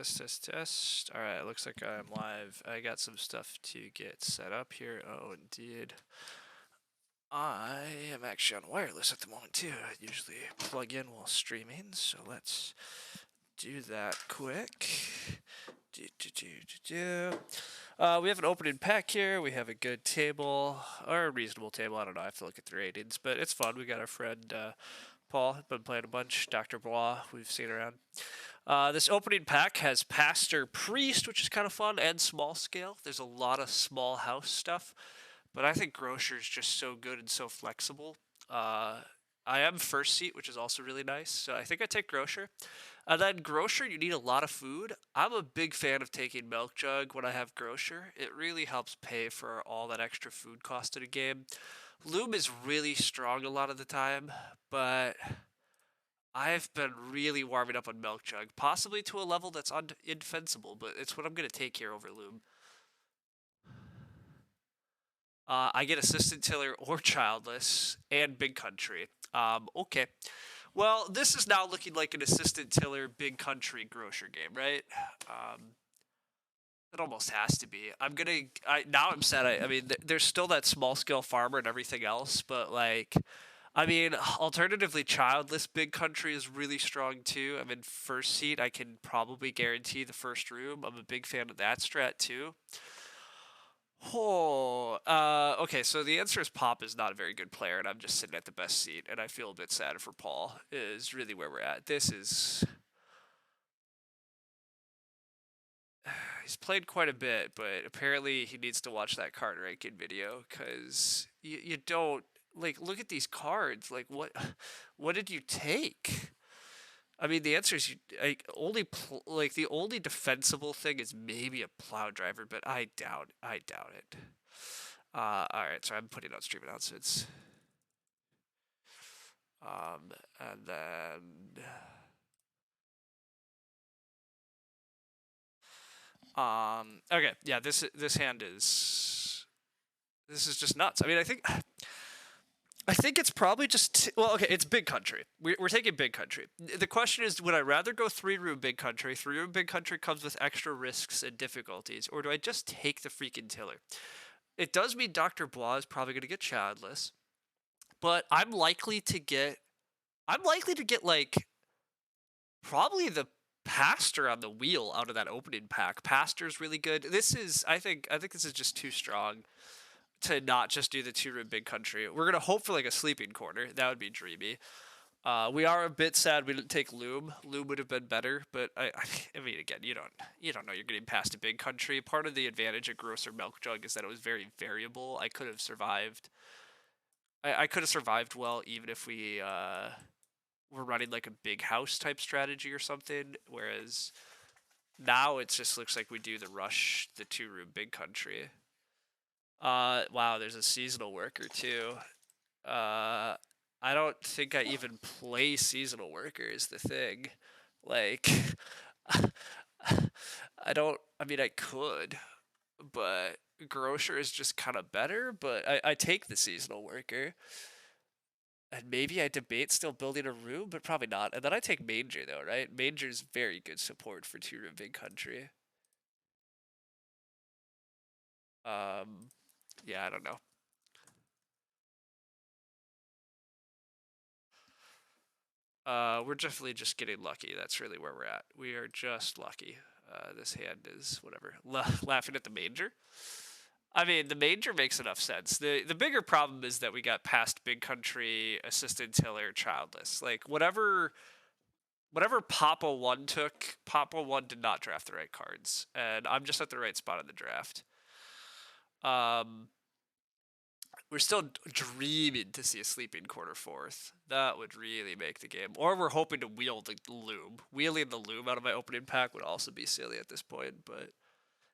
Test. All right, looks like I'm live. I got some stuff to get set up here. Oh, indeed. I am actually on wireless at the moment too. I usually plug in while streaming, so let's do that quick. We have an opening pack here. We have a good table, or a reasonable table. I don't know. I have to look at the ratings, but it's fun. We got our friend Paul. Been playing a bunch. Dr. Blah, we've seen around. This opening pack has Pastor Priest, which is kind of fun, and small scale. There's a lot of small house stuff, but I think Grocer is just so good and so flexible. I am first seat, which is also really nice, so I think I take Grocer. And then Grocer, you need a lot of food. I'm a big fan of taking Milk Jug when I have Grocer. It really helps pay for all that extra food cost in a game. Loom is really strong a lot of the time, but I've been really warming up on Milk Jug, possibly to a level that's indefensible, but it's what I'm going to take here over Loom. I get Assistant Tiller or Childless and Big Country. Okay. Well, this is now looking like an Assistant Tiller, Big Country Grocer game, right? It almost has to be. Now I'm sad. I mean, there's still that small scale farmer and everything else, but like, I mean, alternatively, Childless Big Country is really strong too. I'm in first seat. I can probably guarantee the first room. I'm a big fan of that strat too. Okay, so the answer is Pop is not a very good player, and I'm just sitting at the best seat, and I feel a bit sad for Paul, is really where we're at. This is... He's played quite a bit, but apparently he needs to watch that card ranking video, because you don't... Like, look at these cards. Like, what did you take? I mean, the answer is the only defensible thing is maybe a plow driver, but I doubt it. All right, so I'm putting out stream announcements. And then okay, yeah, this hand is just nuts. I mean, I think it's probably just... Well, okay, it's Big Country. We're taking Big Country. The question is, would I rather go 3-room Big Country? 3-room Big Country comes with extra risks and difficulties. Or do I just take the freaking Tiller? It does mean Dr. Blah is probably going to get Childless. But I'm likely to get, like, probably the Pastor on the wheel out of that opening pack. Pastor's really good. I think this is just too strong to not just do the 2-room Big Country. We're gonna hope for like a sleeping corner. That would be dreamy. We are a bit sad we didn't take Loom. Loom would have been better, but I mean, again, you don't know you're getting past a Big Country. Part of the advantage of Grocer Milk Jug is that it was very variable. I could have survived. I could have survived well even if we were running like a big house type strategy or something. Whereas now it just looks like we do the rush, the 2-room Big Country. Wow, there's a seasonal worker too. I don't think I even play seasonal worker is the thing. Like, I mean, I could, but Grocer is just kind of better, but I take the seasonal worker. And maybe I debate still building a room, but probably not. And then I take Manger though, right? Manger's very good support for 2-room Big Country. Yeah, I don't know. We're definitely just getting lucky. That's really where we're at. We are just lucky. This hand is whatever. Laughing at the Manger. I mean, the Manger makes enough sense. The bigger problem is that we got past Big Country, Assistant Tiller, Childless. Like, whatever Papa 1 took, Papa 1 did not draft the right cards. And I'm just at the right spot in the draft. We're still dreaming to see a sleeping corner 4th. That would really make the game. Or we're hoping to wheel the Loom. Wheeling the Loom out of my opening pack would also be silly at this point, but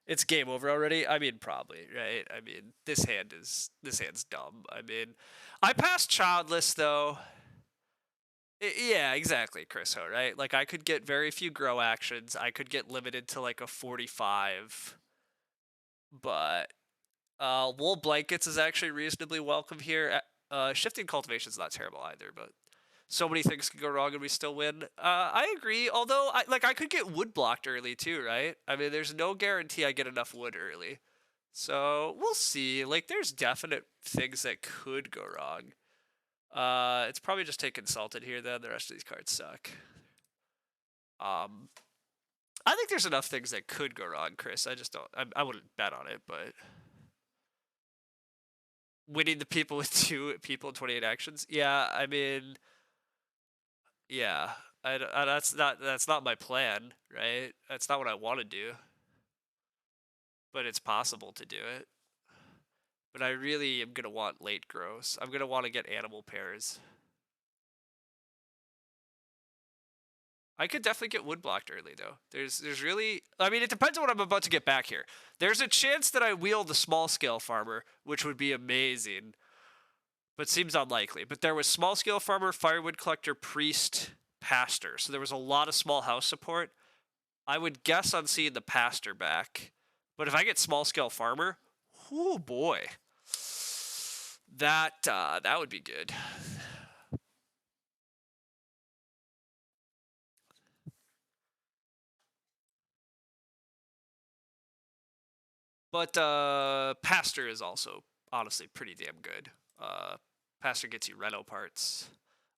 it's game over already. I mean, probably, right? I mean, this hand's dumb. I mean, I passed Childless though. Yeah, exactly, Chris Ho, right? Like, I could get very few grow actions. I could get limited to like a 45, but wool blankets is actually reasonably welcome here. Shifting cultivation is not terrible either, but so many things can go wrong and we still win. I agree. Although, I could get wood blocked early too, right? I mean, there's no guarantee I get enough wood early. So we'll see. Like, there's definite things that could go wrong. It's probably just take Consulted here then. The rest of these cards suck. I think there's enough things that could go wrong, Chris. I just don't. I wouldn't bet on it, but winning the people with 2 people in 28 actions. Yeah, I mean, yeah. That's not my plan, right? That's not what I want to do. But it's possible to do it. But I really am gonna want late growths. I'm gonna want to get animal pairs. I could definitely get wood blocked early though. There's really, I mean, it depends on what I'm about to get back here. There's a chance that I wheel the small scale farmer, which would be amazing, but seems unlikely. But there was small scale farmer, firewood collector, priest, pastor. So there was a lot of small house support. I would guess on seeing the pastor back. But if I get small scale farmer, oh boy, that would be good. But pastor is also honestly pretty damn good. Pastor gets you reno parts.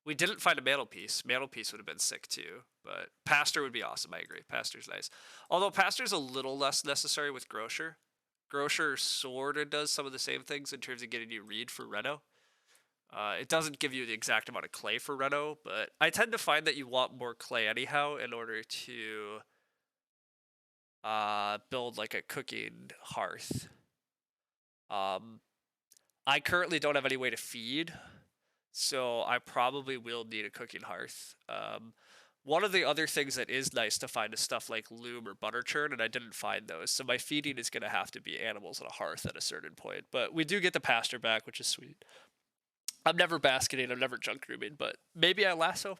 We didn't find a mantelpiece. Mantelpiece would have been sick too, but Pastor would be awesome. I agree. Pastor's nice. Although Pastor's a little less necessary with Grocer. Grocer sort of does some of the same things in terms of getting you read for Reno. It doesn't give you the exact amount of clay for Reno, but I tend to find that you want more clay anyhow in order to build like a cooking hearth. I currently don't have any way to feed, so I probably will need a cooking hearth. One of the other things that is nice to find is stuff like loom or butter churn, and I didn't find those. So my feeding is going to have to be animals on a hearth at a certain point. But we do get the pasture back, which is sweet. I'm never basketing, I'm never junk grooming, but maybe I lasso.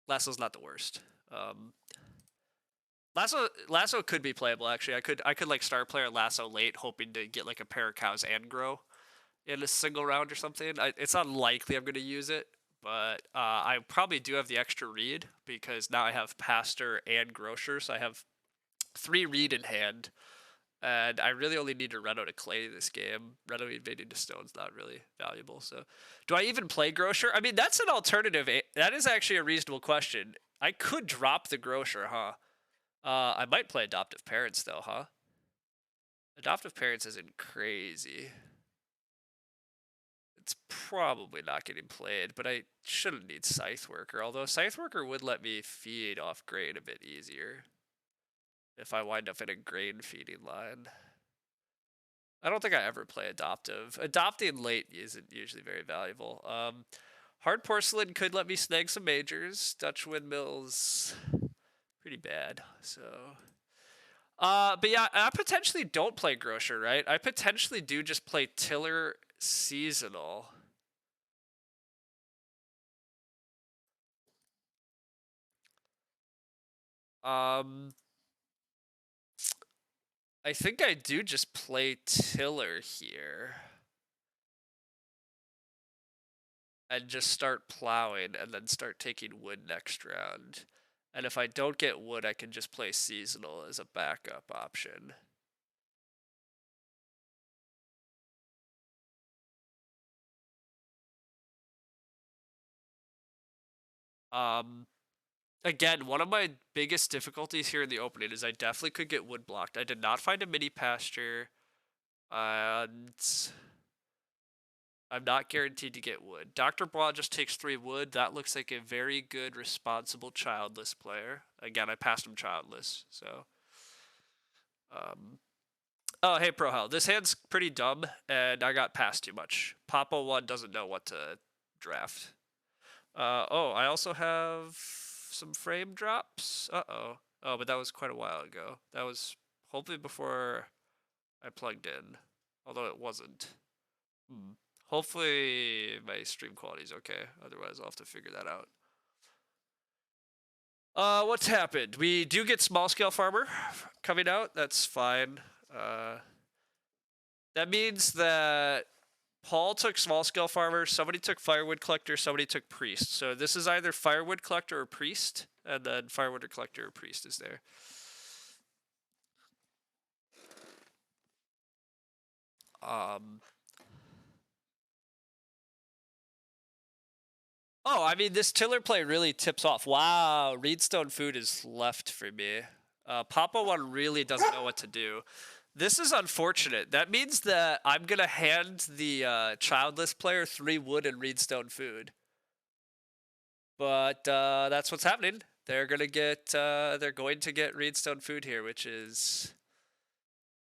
Lasso's not the worst. Lasso could be playable actually. I could like star player lasso late, hoping to get like a pair of cows and grow in a single round or something. It's unlikely I'm going to use it, but I probably do have the extra read because now I have pastor and grocer, so I have 3 read in hand, and I really only need a reno to clay this game. Reno invading to stone's not really valuable. So, do I even play grocer? I mean, that's an alternative. That is actually a reasonable question. I could drop the grocer, huh? I might play adoptive parents though, huh? Adoptive parents isn't crazy. It's probably not getting played, but I shouldn't need Scythe Worker, although Scythe Worker would let me feed off grain a bit easier if I wind up in a grain feeding line. I don't think I ever play adoptive. Adopting late isn't usually very valuable. Hard Porcelain could let me snag some majors. Dutch Windmills, pretty bad, so... but yeah, I potentially don't play Grocer, right? I potentially do just play Tiller Seasonal. I think I do just play Tiller here. And just start plowing and then start taking wood next round. And if I don't get wood, I can just play Seasonal as a backup option. Again, one of my biggest difficulties here in the opening is I definitely could get wood blocked. I did not find a mini pasture, and I'm not guaranteed to get wood. Dr. Bois just takes 3 wood. That looks like a very good, responsible, childless player. Again, I passed him childless, so... Oh, hey, Prohel. This hand's pretty dumb, and I got passed too much. Papa 1 doesn't know what to draft. Oh, I also have some frame drops. Uh-oh. Oh, but that was quite a while ago. That was hopefully before I plugged in, although it wasn't. Hopefully my stream quality is okay. Otherwise, I'll have to figure that out. What's happened? We do get small scale farmer coming out. That's fine. That means that Paul took small scale farmer, somebody took firewood collector, somebody took priest. So this is either firewood collector or priest, and then firewood or collector or priest is there. Oh, I mean, this tiller play really tips off. Wow, Reedstone food is left for me. Papa one really doesn't know what to do. This is unfortunate. That means that I'm gonna hand the childless player 3 wood and Reedstone food. But that's what's happening. They're going to get Reedstone food here, which is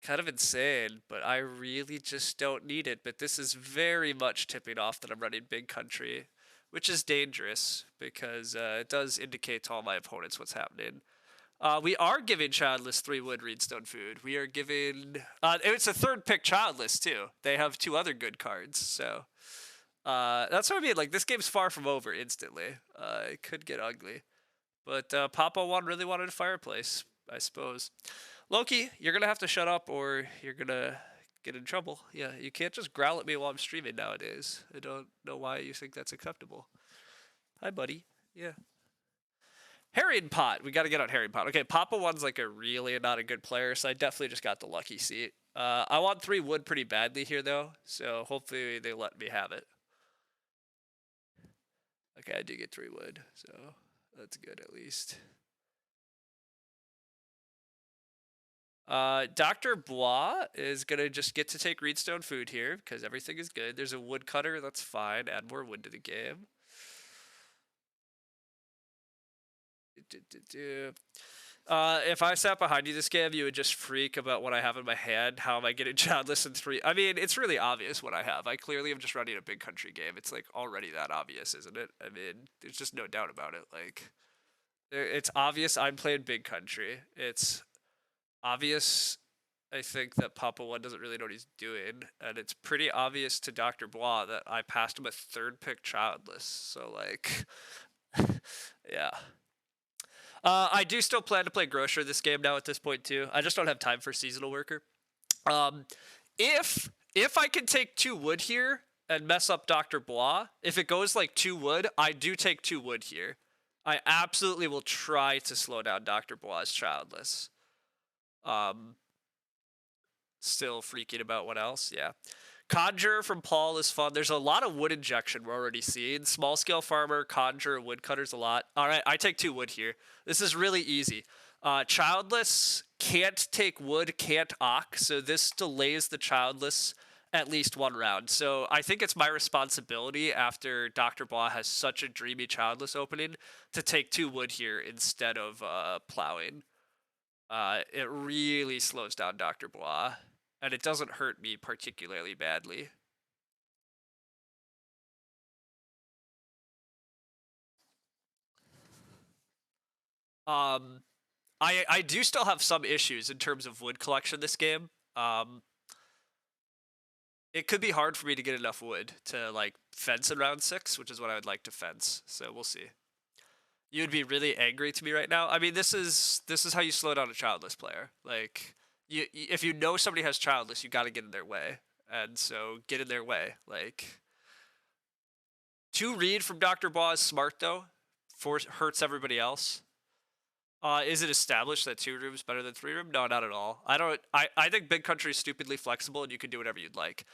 kind of insane, but I really just don't need it. But this is very much tipping off that I'm running big country, which is dangerous because it does indicate to all my opponents what's happening. We are giving childless 3 wood Reedstone food. We are giving it's a 3rd pick childless too. They have 2 other good cards, so that's what I mean. Like, this game's far from over instantly. It could get ugly. But Papa one really wanted a fireplace, I suppose. Loki, you're going to have to shut up or you're going to get in trouble. Yeah, you can't just growl at me while I'm streaming nowadays. I don't know why you think that's acceptable. Hi, buddy. Yeah. Herring Pot. We got to get on Herring Pot. Okay, Papa one's like a really not a good player, so I definitely just got the lucky seat. I want 3 wood pretty badly here, though, so hopefully they let me have it. Okay, I do get 3 wood, so that's good at least. Dr. Bois is going to just get to take Reedstone food here because everything is good. There's a woodcutter, that's fine. Add more wood to the game. If I sat behind you this game, you would just freak about what I have in my hand. How am I getting childless in 3? I mean, it's really obvious what I have. I clearly am just running a big country game. It's like already that obvious, isn't it? I mean, there's just no doubt about it. Like, it's obvious I'm playing big country. It's obvious, I think, that Papa one doesn't really know what he's doing, and it's pretty obvious to Dr. Bois that I passed him a 3rd pick childless. So, like, yeah. I do still plan to play Grocer this game now at this point too. I just don't have time for Seasonal Worker. If I can take 2 wood here and mess up Dr. Bois, if it goes like 2 wood, I do take 2 wood here. I absolutely will try to slow down Dr. Bois' childless. Still freaking about what else? Yeah. Conjure from Paul is fun. There's a lot of wood injection we're already seeing. Small scale farmer, conjure, woodcutters a lot. All right, I take 2 wood here. This is really easy. Childless can't take wood, can't ock, so this delays the childless at least 1 round. So I think it's my responsibility after Dr. Bois has such a dreamy childless opening to take 2 wood here instead of plowing. It really slows down Dr. Bois. And it doesn't hurt me particularly badly. I do still have some issues in terms of wood collection this game. It could be hard for me to get enough wood to like fence in round 6, which is what I would like to fence. So we'll see. You would be really angry to me right now. I mean, this is how you slow down a childless player. Like, if you know somebody has childless, you got to get in their way, and so get in their way. Like, 2 read from Dr. Bois is smart though. Hurts everybody else. Is it established that 2 room is better than 3 room? No, not at all. I think big country is stupidly flexible, and you can do whatever you'd like.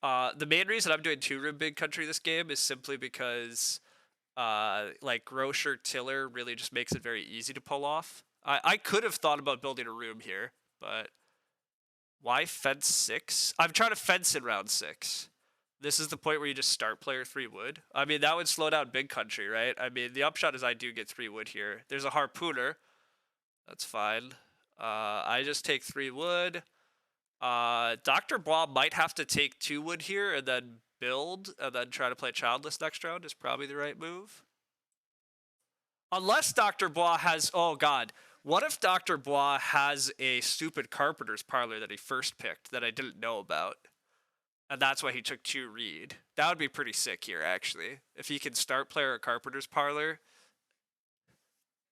The main reason I'm doing 2 room big country this game is simply because like Grocer Tiller really just makes it very easy to pull off. I could have thought about building a room here, but why fence 6? I'm trying to fence in round 6. This is the point where you just start player 3 wood. I mean, that would slow down big country, right? I mean, the upshot is I do get 3 wood here. There's a harpooner. That's fine. I just take 3 wood. Dr. Bois might have to take 2 wood here and then build and then try to play childless next round is probably the right move. Unless Dr. Bois has... Oh, God. What if Dr. Bois has a stupid carpenter's parlor that he first picked that I didn't know about? And that's why he took 2 read. That would be pretty sick here, actually. If he can start player a carpenter's parlor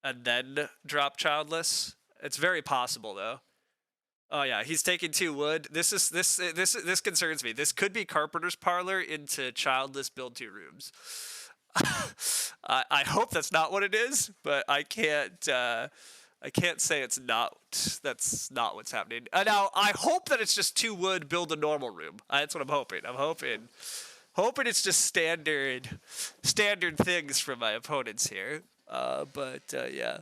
and then drop childless. It's very possible, though. Oh yeah, he's taking 2 wood. This concerns me. This could be carpenter's parlor into childless build 2 rooms. I hope that's not what it is, but I can't. I can't say it's not. That's not what's happening. Now I hope that it's just 2 wood build a normal room. That's what I'm hoping. I'm hoping it's just standard things for my opponents here. But yeah.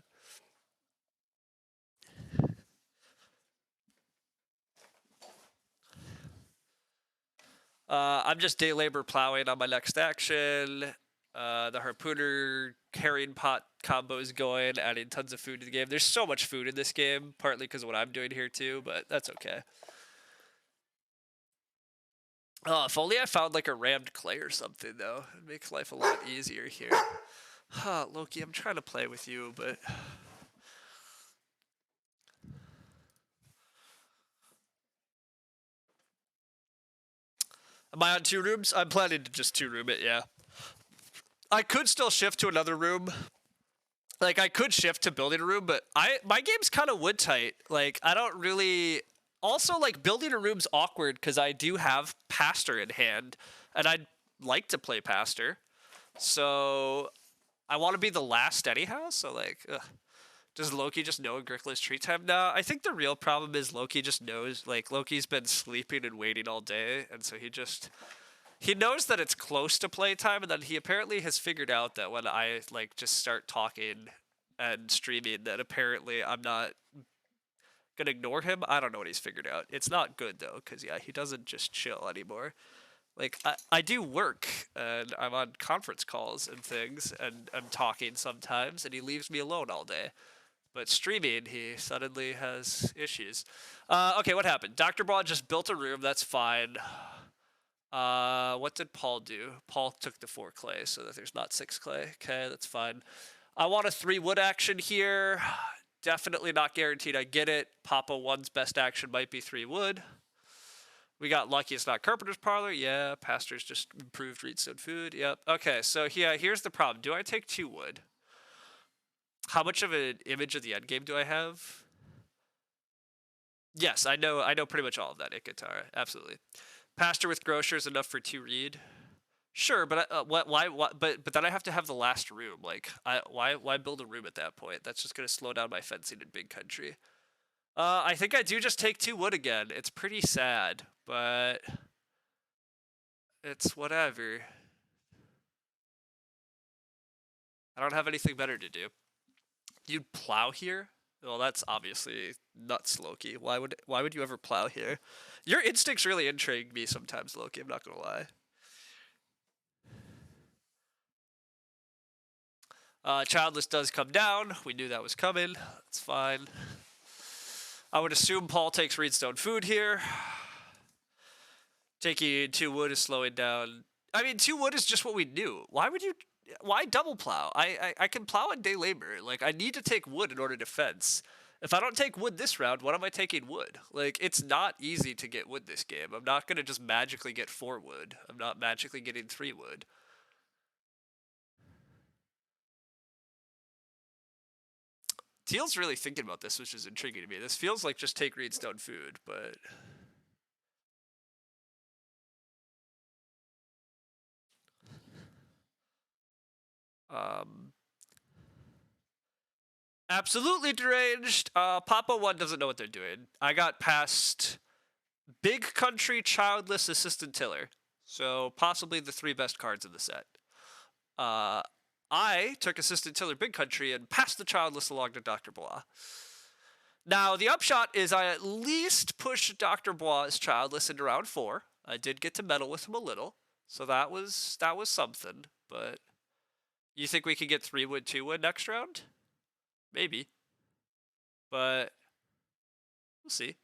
I'm just day labor plowing on my next action. The harpooner carrying pot combo is going, adding tons of food to the game. There's so much food in this game, partly because of what I'm doing here too, but that's okay. Oh, if only I found like a rammed clay or something though. It'd make life a lot easier here. Huh, Loki, I'm trying to play with you, but am I on 2 rooms? I'm planning to just 2 room it, yeah. I could still shift to another room. Like I could shift to building a room, but my game's kind of wood tight. Like I don't really. Also, like building a room's awkward because I do have pastor in hand, and I'd like to play pastor. So I want to be the last anyhow. So like, does Loki just know Agricola's tree time? No, I think the real problem is Loki just knows. Like Loki's been sleeping and waiting all day, and so he knows that it's close to playtime, and then he apparently has figured out that when I like just start talking and streaming, that apparently I'm not gonna ignore him. I don't know what he's figured out. It's not good though, because yeah, he doesn't just chill anymore. Like I do work and I'm on conference calls and things, and I'm talking sometimes, and he leaves me alone all day. But streaming, he suddenly has issues. Okay, what happened? Dr. Braun just built a room. That's fine. What did Paul do? Paul took the 4 clay so that there's not 6 clay. Okay, that's fine. I want a 3 wood action here. Definitely not guaranteed I get it. Papa 1's best action might be 3 wood. We got lucky it's not carpenter's parlor. Yeah, pastor's just improved redstone food. Yep. Okay, so yeah, here's the problem. Do I take 2 wood? How much of an image of the end game do I have? Yes, I know pretty much all of that, Ikatara. Absolutely. Pastor with grocer is enough for 2 read. Sure, but why? But then I have to have the last room. Like, why build a room at that point? That's just gonna slow down my fencing in big country. I think I do just take 2 wood again. It's pretty sad, but it's whatever. I don't have anything better to do. You'd plow here? Well, that's obviously nuts, Loki. Why would you ever plow here? Your instincts really intrigue me sometimes, Loki. I'm not gonna lie. Childless does come down. We knew that was coming. That's fine. I would assume Paul takes redstone food here. Taking 2 wood is slowing down. I mean, 2 wood is just what we knew. Why double plow? I can plow on day labor. Like, I need to take wood in order to fence. If I don't take wood this round, what am I taking wood? Like, it's not easy to get wood this game. I'm not going to just magically get 4 wood. I'm not magically getting 3 wood. Teal's really thinking about this, which is intriguing to me. This feels like just take redstone food, but... Absolutely deranged. Papa 1 doesn't know what they're doing. I got past Big Country, Childless, Assistant Tiller. So possibly the 3 best cards in the set. I took Assistant Tiller Big Country and passed the Childless along to Dr. Bois. Now, the upshot is I at least pushed Dr. Bois' Childless into round 4. I did get to meddle with him a little. So that was something. But you think we could get 3 wood, 2 wood next round? Maybe. But we'll see.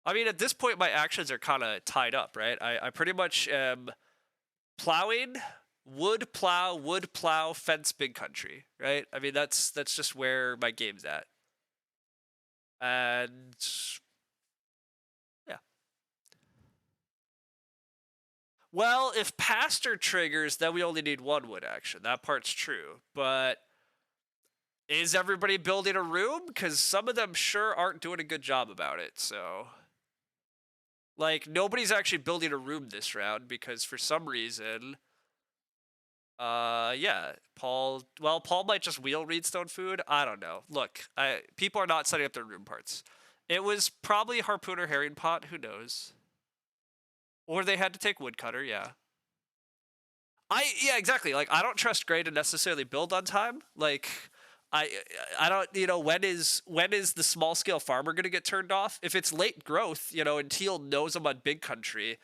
I mean, at this point, my actions are kind of tied up, right? I pretty much am plowing, wood plow, fence, big country, right? I mean, that's just where my game's at. And yeah. Well, if pastor triggers, then we only need 1 wood action. That part's true. But Is everybody building a room? Because some of them sure aren't doing a good job about it. So, like, nobody's actually building a room this round because for some reason, yeah, Paul. Well, Paul might just wheel Reedstone food. I don't know. Look, people are not setting up their room parts. It was probably harpoon or herring pot. Who knows? Or they had to take woodcutter. Yeah. Yeah, exactly. Like, I don't trust Gray to necessarily build on time. Like, I I don't, when is the small scale farmer going to get turned off? If it's late growth, and Teal knows I'm on big country,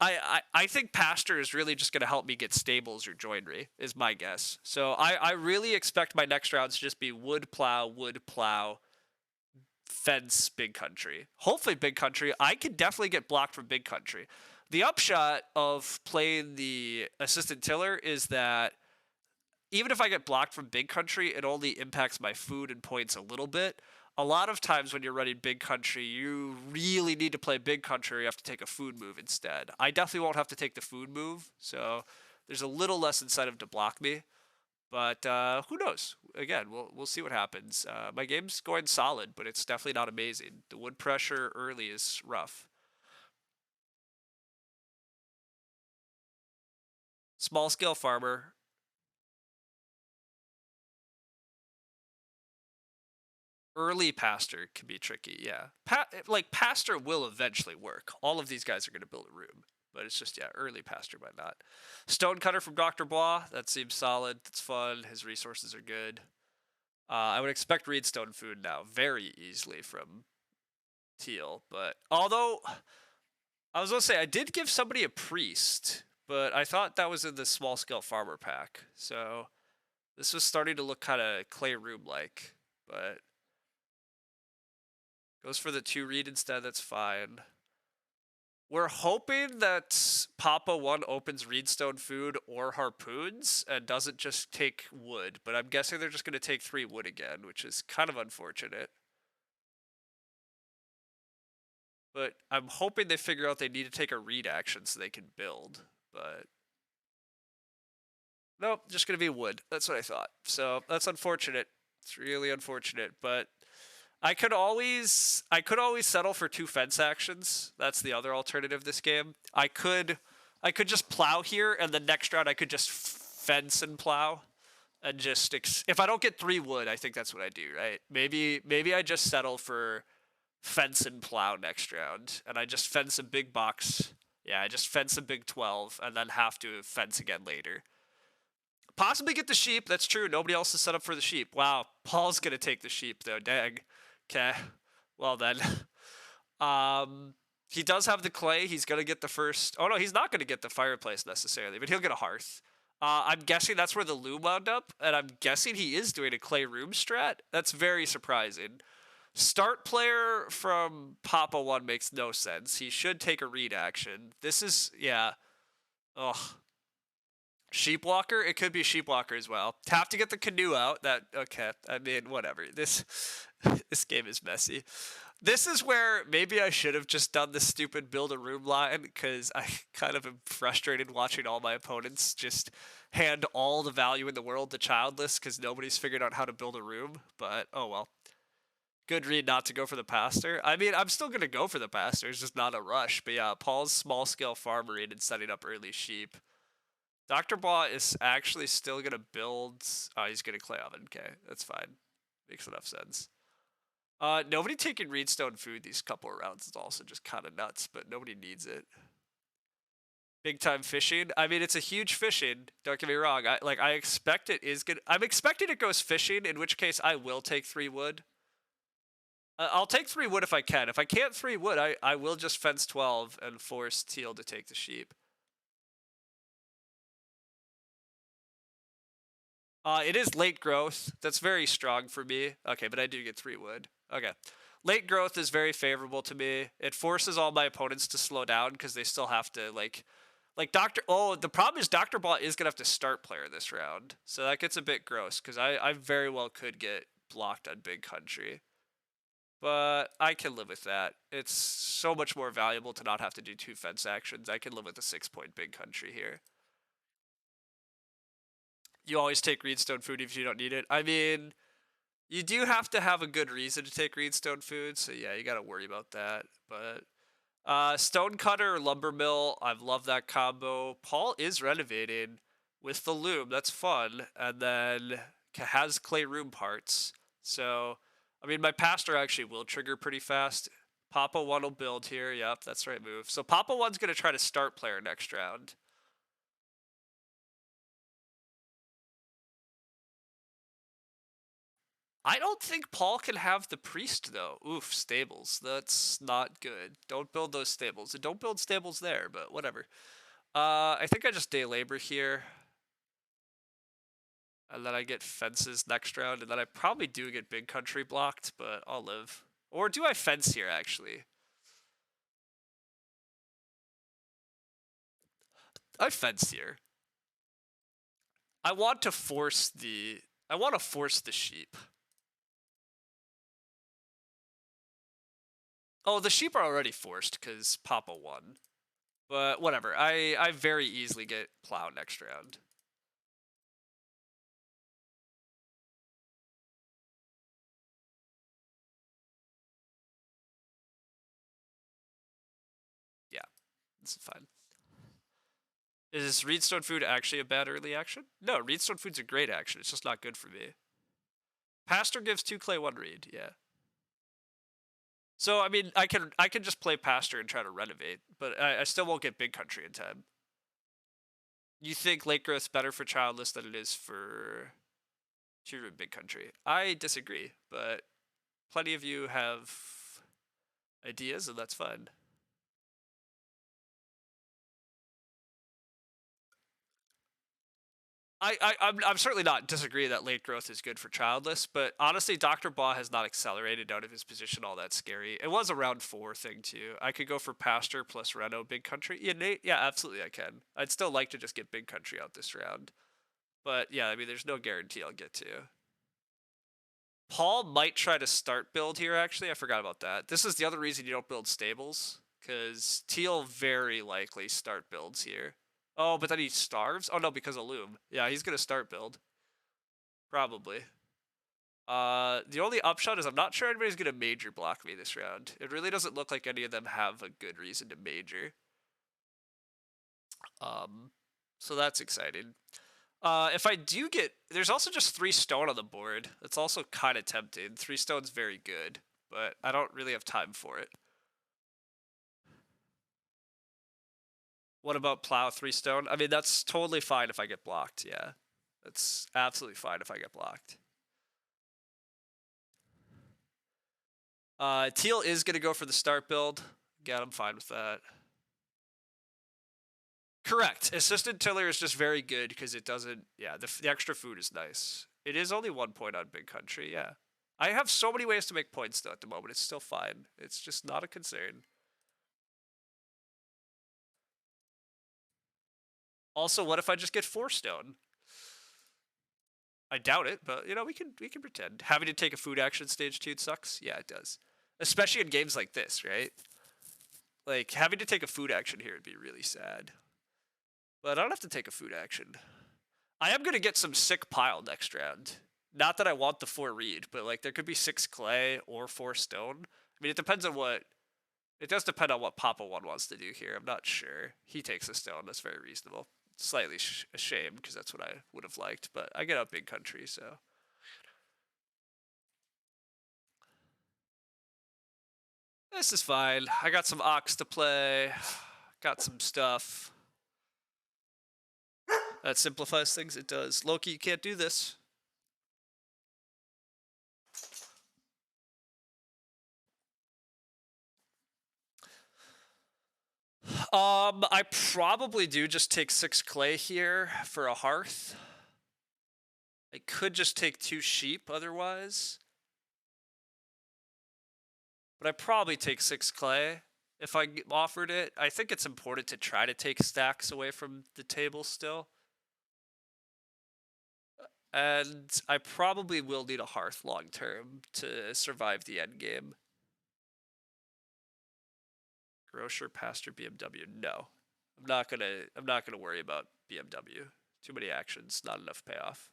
I think pasture is really just going to help me get stables or joinery is my guess. So I really expect my next rounds to just be wood plow, fence, big country. Hopefully big country. I can definitely get blocked from big country. The upshot of playing the assistant tiller is that even if I get blocked from big country, it only impacts my food and points a little bit. A lot of times when you're running big country, you really need to play big country. You have to take a food move instead. I definitely won't have to take the food move, so there's a little less incentive to block me. But who knows? Again, we'll see what happens. My game's going solid, but it's definitely not amazing. The wood pressure early is rough. Small scale farmer. Early pastor can be tricky, yeah. Like pastor will eventually work. All of these guys are going to build a room, but it's just, yeah, early pastor might not. Stonecutter from Dr. Bois, that seems solid. That's fun. His resources are good. I would expect Reedstone food now very easily from Teal, but although I was gonna say I did give somebody a priest, but I thought that was in the small scale farmer pack, so this was starting to look kind of clay room like, but goes for the 2 reed instead. That's fine. We're hoping that Papa 1 opens Reedstone food or harpoons and doesn't just take wood, but I'm guessing they're just going to take 3 wood again, which is kind of unfortunate. But I'm hoping they figure out they need to take a read action so they can build. But nope, just going to be wood. That's what I thought. So that's unfortunate. It's really unfortunate, but I could always settle for 2 fence actions. That's the other alternative this game. I could just plow here, and the next round I could just fence and plow, and just if I don't get 3 wood, I think that's what I do, right? Maybe I just settle for fence and plow next round, and I just fence a big box. Yeah, I just fence a big 12, and then have to fence again later. Possibly get the sheep. That's true. Nobody else is set up for the sheep. Wow, Paul's gonna take the sheep though. Dang. Okay. Well then. Um, he does have the clay. He's gonna get the first. Oh no, he's not gonna get the fireplace necessarily, but he'll get a hearth. I'm guessing that's where the loom wound up, and I'm guessing he is doing a clay room strat. That's very surprising. Start player from Papa 1 makes no sense. He should take a read action. This is, yeah. Ugh. Sheepwalker? It could be Sheepwalker as well. Have to get the canoe out. Okay. I mean, whatever. This game is messy. This is where maybe I should have just done the stupid build a room line because I kind of am frustrated watching all my opponents just hand all the value in the world to childless because nobody's figured out how to build a room. But oh well. Good read not to go for the pastor. I mean, I'm still gonna go for the pastor. It's just not a rush. But yeah, Paul's small scale farmering and setting up early sheep. Dr. Bois is actually still gonna build. Oh, he's gonna clay oven. Okay, that's fine. Makes enough sense. Nobody taking Reedstone food these couple of rounds is also just kind of nuts, but nobody needs it. Big time fishing. I mean, it's a huge fishing. Don't get me wrong. I expect it is good. I'm expecting it goes fishing, in which case I will take 3 wood. I'll take 3 wood if I can. If I can't 3 wood, I will just fence 12 and force Teal to take the sheep. It is late growth. That's very strong for me. Okay, but I do get 3 wood. Okay. Late growth is very favorable to me. It forces all my opponents to slow down because they still have to, like Dr. Oh, the problem is Dr. Ball is going to have to start player this round. So that gets a bit gross because I very well could get blocked on big country. But I can live with that. It's so much more valuable to not have to do 2 fence actions. I can live with a 6-point big country here. You always take Reedstone food if you don't need it. I mean, You do have to have a good reason to take greenstone food, so yeah, you got to worry about that. But Stonecutter or Lumbermill, I've loved that combo. Paul is renovating with the loom. That's fun. And then has clay room parts. So, I mean, my pastor actually will trigger pretty fast. Papa 1 will build here. Yep, that's the right move. So Papa 1's going to try to start player next round. I don't think Paul can have the priest, though. Oof, stables. That's not good. Don't build those stables. And don't build stables there, but whatever. I think I just day labor here. And then I get fences next round, and then I probably do get big country blocked, but I'll live. Or do I fence here, actually? I fence here. I want to force the... I want to force the sheep. Oh, the sheep are already forced, because Papa won. But whatever, I very easily get plow next round. Yeah, this is fine. Is Reedstone Food actually a bad early action? No, Reedstone Food's a great action. It's just not good for me. Pastor gives 2 clay, 1 reed. Yeah. So I mean, I can just play Pastor and try to renovate, but I still won't get big country in time. You think late growth's better for childless than it is for children big country? I disagree, but plenty of you have ideas, and that's fine. I'm certainly not disagreeing that late growth is good for childless, but honestly, Dr. Baugh has not accelerated out of his position all that scary. It was a round 4 thing too. I could go for Pastor plus Reno big country. Yeah, Nate, yeah, absolutely I can. I'd still like to just get big country out this round. But yeah, I mean, there's no guarantee I'll get to. Paul might try to start build here, actually. I forgot about that. This is the other reason you don't build stables, because Teal very likely start builds here. Oh, but then he starves? Oh, no, because of Loom. Yeah, he's going to start build. Probably. The only upshot is I'm not sure anybody's going to major block me this round. It really doesn't look like any of them have a good reason to major. So that's exciting. If I do get... There's also just 3 stone on the board. That's also kind of tempting. 3 stone's very good, but I don't really have time for it. What about plow 3 stone? I mean, that's totally fine if I get blocked, yeah. That's absolutely fine if I get blocked. Teal is going to go for the start build. Yeah, I'm fine with that. Correct. Assisted tiller is just very good because it doesn't... Yeah, the extra food is nice. It is only 1 point on big country, yeah. I have so many ways to make points though at the moment. It's still fine. It's just not a concern. Also, what if I just get 4 stone? I doubt it, but you know, we can pretend. Having to take a food action stage 2 sucks. Yeah, it does. Especially in games like this, right? Like having to take a food action here would be really sad. But I don't have to take a food action. I am gonna get some sick pile next round. Not that I want the 4 reed, but like there could be 6 clay or 4 stone. I mean, it depends on what. It does depend on what Papa 1 wants to do here. I'm not sure. He takes a stone. That's very reasonable. Slightly ashamed because that's what I would have liked, but I get out big country, so. This is fine. I got some ox to play. Got some stuff. That simplifies things. It does. Loki, you can't do this. I probably do just take 6 clay here for a hearth. I could just take 2 sheep otherwise. But I probably take 6 clay if I offered it. I think it's important to try to take stacks away from the table still. And I probably will need a hearth long term to survive the end game. Grocer, pastor, BMW. No. I'm not gonna worry about BMW. Too many actions, not enough payoff.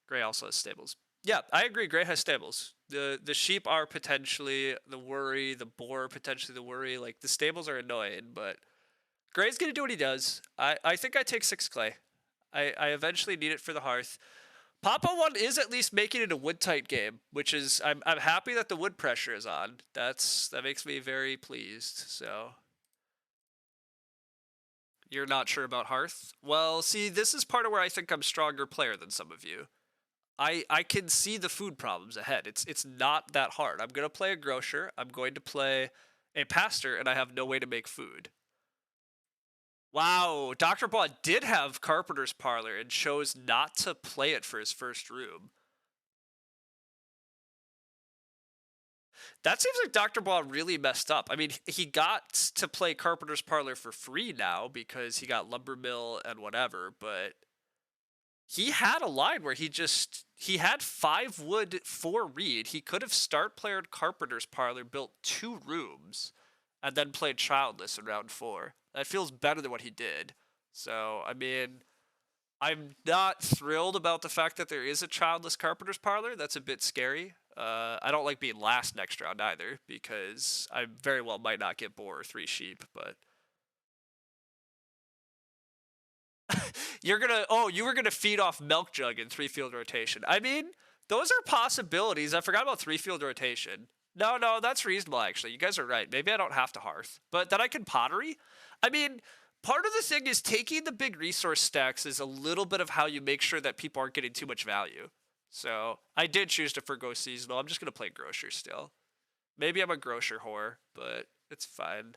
Gray also has stables. Yeah, I agree. Gray has stables. The sheep are potentially the worry. The boar potentially the worry. Like the stables are annoying, but Gray's gonna do what he does. I think I take 6 clay. I eventually need it for the hearth. Papa 1 is at least making it a wood tight game, which is I'm happy that the wood pressure is on. That makes me very pleased. So you're not sure about hearth? Well, see, this is part of where I think I'm stronger player than some of you. I can see the food problems ahead. It's not that hard. I'm gonna play a grocer. I'm going to play a pastor, and I have no way to make food. Wow, Dr. Bond did have Carpenter's Parlor and chose not to play it for his first room. That seems like Dr. Bond really messed up. I mean, he got to play Carpenter's Parlor for free now because he got Lumber Mill and whatever, but he had a line where he had 5 wood, 4 reed. He could have start played Carpenter's Parlor, built 2 rooms, and then played Childless in round 4. That feels better than what he did. So, I mean, I'm not thrilled about the fact that there is a Childless Carpenter's Parlor. That's a bit scary. I don't like being last next round either, because I very well might not get boar or 3 sheep, but you were gonna feed off Milk Jug in 3 field rotation. I mean, those are possibilities. I forgot about 3 field rotation. No, that's reasonable actually. You guys are right. Maybe I don't have to hearth, but then I can pottery. I mean, part of the thing is taking the big resource stacks is a little bit of how you make sure that people aren't getting too much value. So I did choose to forgo seasonal. I'm just gonna play grocer still. Maybe I'm a grocer whore, but it's fine.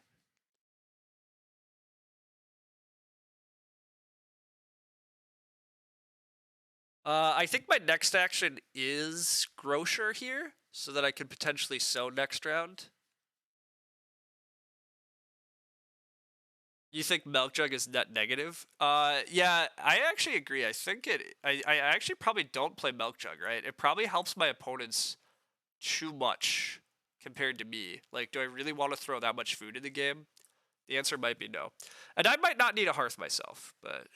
I think my next action is grocer here, so that I could potentially sow next round. You think Milk Jug is net negative? Yeah, I actually agree. I think I actually probably don't play Milk Jug, right? It probably helps my opponents too much compared to me. Like, do I really want to throw that much food in the game? The answer might be no. And I might not need a hearth myself, but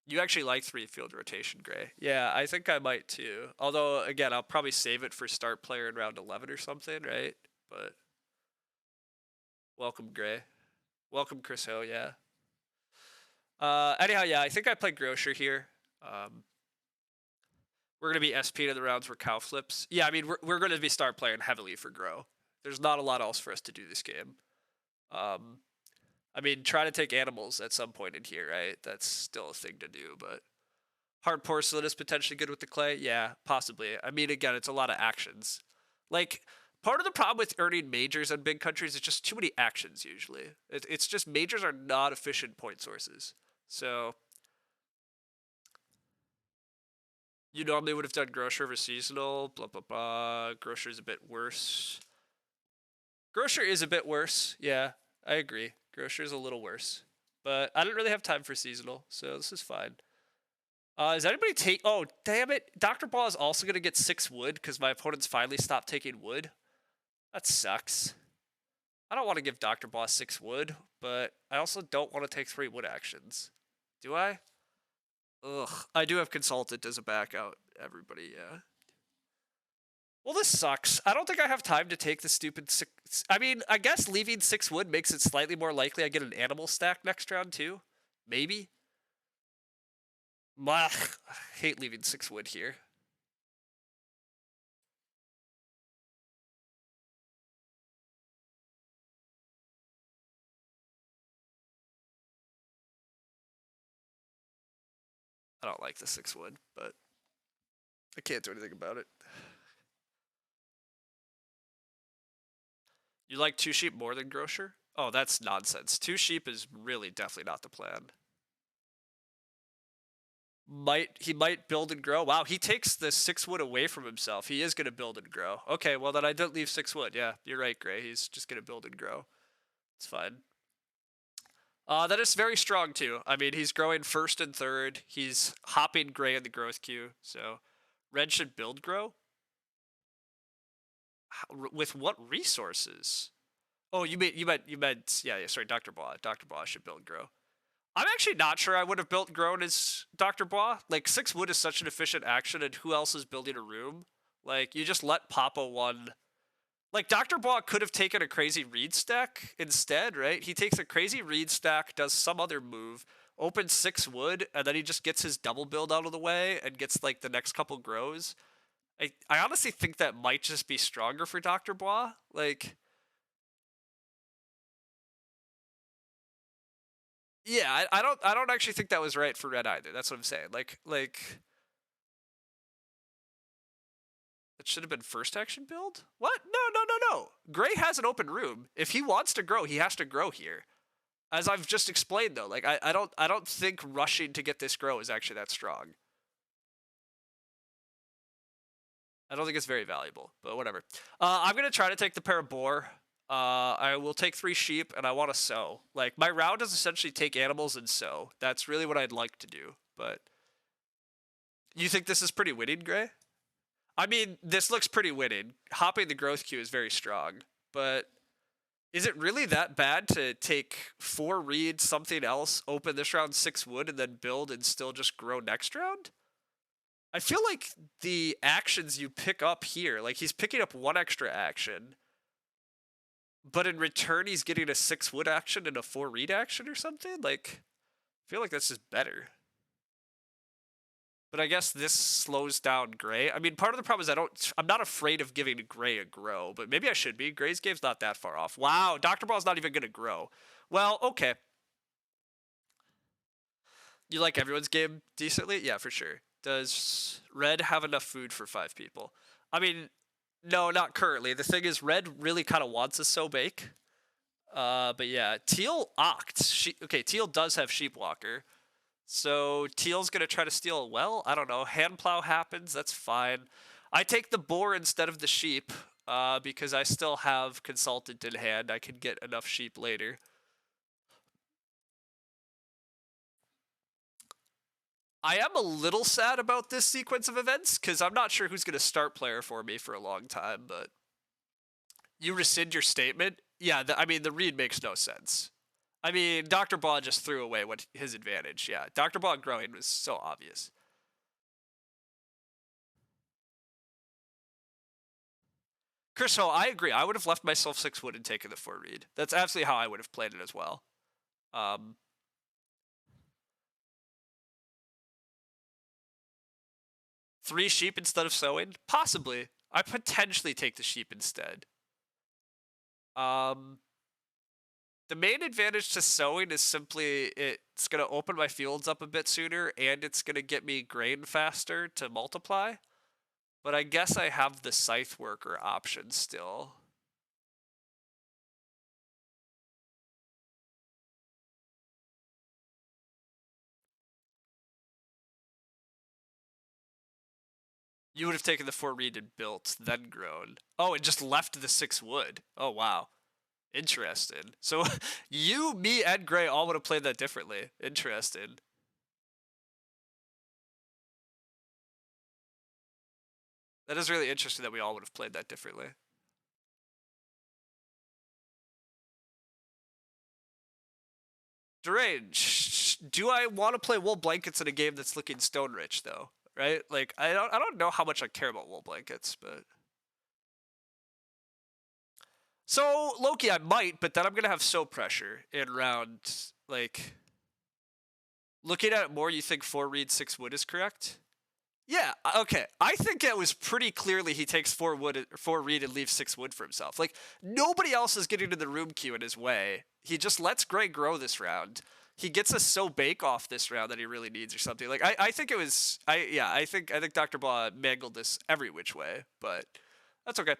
you actually like 3 field rotation, Gray. Yeah, I think I might too. Although, again, I'll probably save it for start player in round 11 or something, right? But welcome, Gray. Welcome, Chris Ho, yeah. Anyhow, yeah, I think I play grocer here. We're gonna be SP to the rounds where cow flips. Yeah, I mean we're gonna be start playing heavily for grow. There's not a lot else for us to do this game. I mean try to take animals at some point in here, right? That's still a thing to do, but hard porcelain is potentially good with the clay. Yeah, possibly. I mean again, it's a lot of actions. Like part of the problem with earning majors in big countries is just too many actions usually. It's just majors are not efficient point sources. So you normally would have done grocer over seasonal, blah blah blah. Grocer is a bit worse. Grocer is a bit worse. Yeah, I agree. Grocer is a little worse, but I don't really have time for seasonal, so this is fine. Is anybody take? Oh, damn it! Dr. Ball is also gonna get 6 wood because my opponents finally stopped taking wood. That sucks. I don't want to give Dr. Ball 6 wood, but I also don't want to take 3 wood actions. Do I? Ugh, I do have consultant as a backup. Everybody, yeah. Well, this sucks. I don't think I have time to take the stupid 6. I mean, I guess leaving 6 wood makes it slightly more likely I get an animal stack next round too. Maybe. Ugh, I hate leaving 6 wood here. I don't like the 6 wood, but I can't do anything about it. You like 2 sheep more than grocer? Oh, that's nonsense. 2 sheep is really definitely not the plan. He might build and grow. Wow, he takes the 6 wood away from himself. He is gonna build and grow. Okay, well then I don't leave 6 wood. Yeah, you're right, Gray. He's just gonna build and grow. It's fine. That is very strong too. I mean, he's growing first and third. He's hopping Gray in the growth queue. So, red should build grow. With what resources? Oh, you meant yeah. Sorry, Dr. Blah. Dr. Blah should build grow. I'm actually not sure I would have built grown as Dr. Bois. Like 6 wood is such an efficient action, and who else is building a room? Like you just let Papa one. Like Dr. Bois could have taken a crazy reed stack instead, right? He takes a crazy reed stack, does some other move, opens 6 wood, and then he just gets his double build out of the way and gets like the next couple grows. I honestly think that might just be stronger for Dr. Bois. Like, yeah, I don't actually think that was right for red either. That's what I'm saying. Like it should have been first action build. What? No, no, no, no. Gray has an open room. If he wants to grow, he has to grow here. As I've just explained, though, like I don't think rushing to get this grow is actually that strong. I don't think it's very valuable, but whatever. I'm gonna try to take the pair of boar. I will take 3 sheep, and I want to sow. Like my round is essentially take animals and sow. That's really what I'd like to do. But you think this is pretty winning, Gray? I mean, this looks pretty winning. Hopping the growth queue is very strong, but is it really that bad to take 4 reed, something else, open this round 6 wood, and then build and still just grow next round? I feel like the actions you pick up here, like he's picking up 1 extra action, but in return he's getting a 6 wood action and a 4 reed action or something? Like, I feel like that's just better. But I guess this slows down Gray. I mean, part of the problem is I'm not afraid of giving Gray a grow, but maybe I should be. Gray's game's not that far off. Wow, Dr. Ball's not even going to grow. Well, okay. You like everyone's game decently? Yeah, for sure. Does Red have enough food for 5 people? I mean, no, not currently. The thing is, Red really kind of wants a so bake. But yeah, Teal oct. Okay, Teal does have Sheepwalker. So Teal's gonna try to steal a well. I don't know. Hand plow happens. That's fine. I take the boar instead of the sheep because I still have consultant in hand. I can get enough sheep later. I am a little sad about this sequence of events because I'm not sure who's gonna start player for me for a long time. But you rescind your statement. Yeah, I mean the read makes no sense. I mean, Dr. Ball just threw away what his advantage. Yeah, Dr. Ball growing was so obvious. Chris Ho, I agree. I would have left myself 6 wood and taken the 4 read. That's absolutely how I would have played it as well. 3 sheep instead of sowing? Possibly. I potentially take the sheep instead. The main advantage to sowing is simply it's going to open my fields up a bit sooner, and it's going to get me grain faster to multiply. But I guess I have the scythe worker option still. You would have taken the 4 reed and built, then grown. Oh, and just left the 6 wood. Oh, wow. Interesting. So you, me, and Gray all would have played that differently. Interesting. That is really interesting that we all would have played that differently. Derange. Do I want to play wool blankets in a game that's looking stone rich though? Right? Like I don't know how much I care about wool blankets, but so Loki I might, but then I'm gonna have so pressure in round like looking at it more, you think 4 reed 6 wood is correct? Yeah, okay. I think it was pretty clearly he takes 4 wood, 4 reed, and leaves 6 wood for himself. Like nobody else is getting to the room queue in his way. He just lets Gray grow this round. He gets a so bake off this round that he really needs or something. Like I think it was I think Dr. Blah mangled this every which way, but that's okay.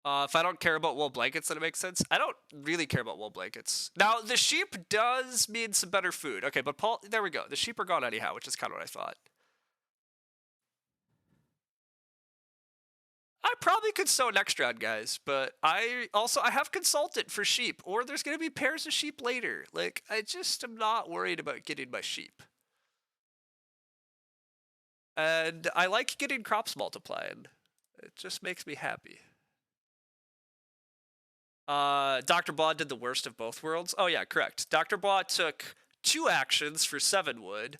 If I don't care about wool blankets, then it makes sense. I don't really care about wool blankets. Now, the sheep does mean some better food. Okay, but Paul, there we go. The sheep are gone anyhow, which is kind of what I thought. I probably could sow next round, guys, but I have consultant for sheep, or there's gonna be pairs of sheep later. Like I just am not worried about getting my sheep, and I like getting crops multiplying. It just makes me happy. Dr. Blah did the worst of both worlds. Oh yeah, correct. Dr. Blah took 2 actions for 7 wood.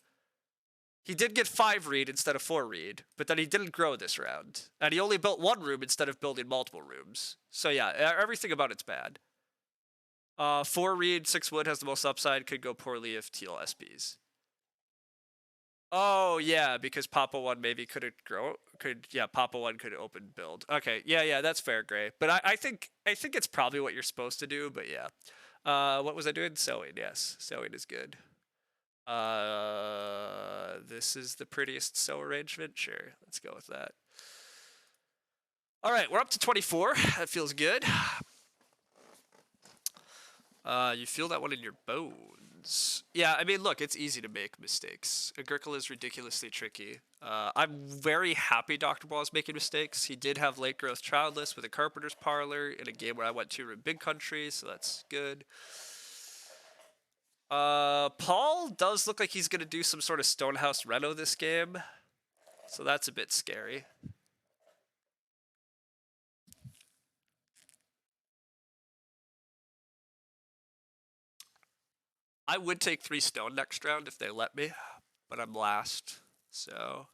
He did get 5 read instead of 4 read, but then he didn't grow this round. And he only built 1 room instead of building multiple rooms. So yeah, everything about it's bad. 4 read, 6 wood has the most upside, could go poorly if teal SPs. Oh yeah, because Papa 1 maybe couldn't grow. Papa 1 could open build. Okay, yeah, that's fair, Gray. But I think it's probably what you're supposed to do, but yeah. What was I doing? Sewing, yes. Sewing is good. This is the prettiest sew arrangement? Sure, let's go with that. Alright, we're up to 24. That feels good. You feel that one in your bones. Yeah, I mean, look, it's easy to make mistakes. Agricola is ridiculously tricky. I'm very happy Dr. Ball is making mistakes. He did have late growth childless with a carpenter's parlor in a game where I went to in big country, so that's good. Paul does look like he's gonna do some sort of Stonehouse Reno this game, so that's a bit scary. I would take 3 stone next round if they let me, but I'm last, so.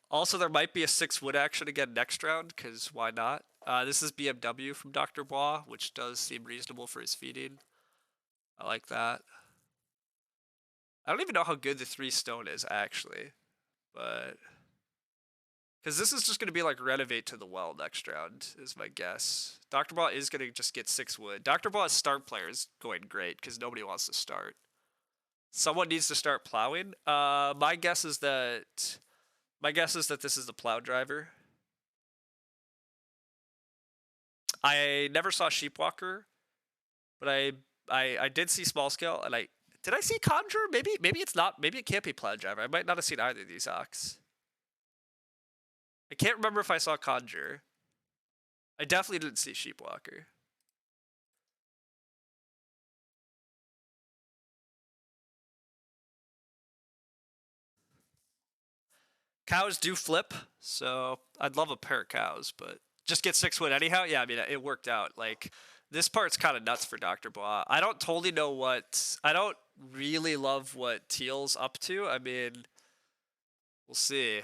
Also, there might be a 6 wood action again next round, because why not? This is BMW from Dr. Bois, which does seem reasonable for his feeding. I like that. I don't even know how good the 3 stone is, actually, but. Because this is just going to be like renovate to the well next round, is my guess. Dr. Ball is going to just get 6 wood. Dr. Ball's start player is going great because nobody wants to start. Someone needs to start plowing. My guess is that this is the plow driver. I never saw Sheepwalker, but I did see small scale, and did I see Conjure? Maybe it's not. Maybe it can't be plow driver. I might not have seen either of these ox. I can't remember if I saw Conjure. I definitely didn't see Sheepwalker. Cows do flip, so I'd love a pair of cows, but just get 6 wood anyhow. Yeah, I mean it worked out. Like this part's kind of nuts for Dr. Bois. I don't totally know what. I don't really love what Teal's up to. I mean, we'll see.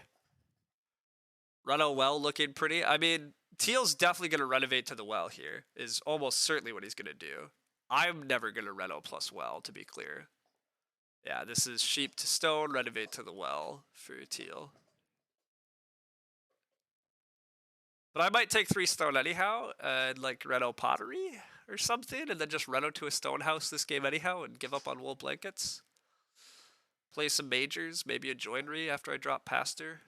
Reno well looking pretty. I mean, Teal's definitely going to renovate to the well here, is almost certainly what he's going to do. I'm never going to Reno plus well, to be clear. Yeah, this is sheep to stone, renovate to the well for Teal. But I might take 3 stone anyhow, and like Reno pottery or something, and then just Reno to a stone house this game anyhow and give up on wool blankets. Play some majors, maybe a joinery after I drop Pastor.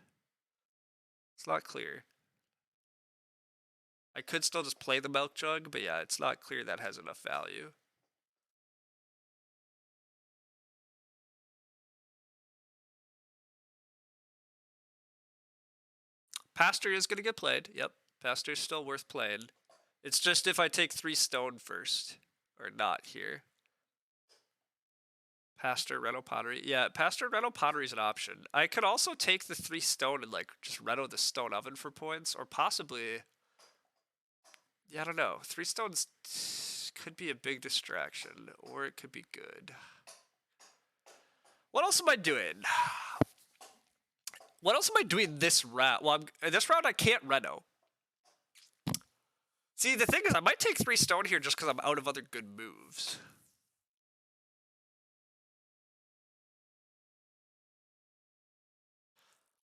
It's not clear. I could still just play the milk jug, but yeah, it's not clear that has enough value. Pastor is going to get played. Yep, Pastor's still worth playing. It's just if I take 3 stone first, or not here. Pastor, Reno pottery. Yeah, Pastor, Reno pottery is an option. I could also take the 3 stone and like just Reno the stone oven for points, or possibly. Yeah, I don't know. 3 stones could be a big distraction, or it could be good. What else am I doing? What else am I doing this round? Well, this round I can't Reno. See, the thing is, I might take 3 stone here just because I'm out of other good moves.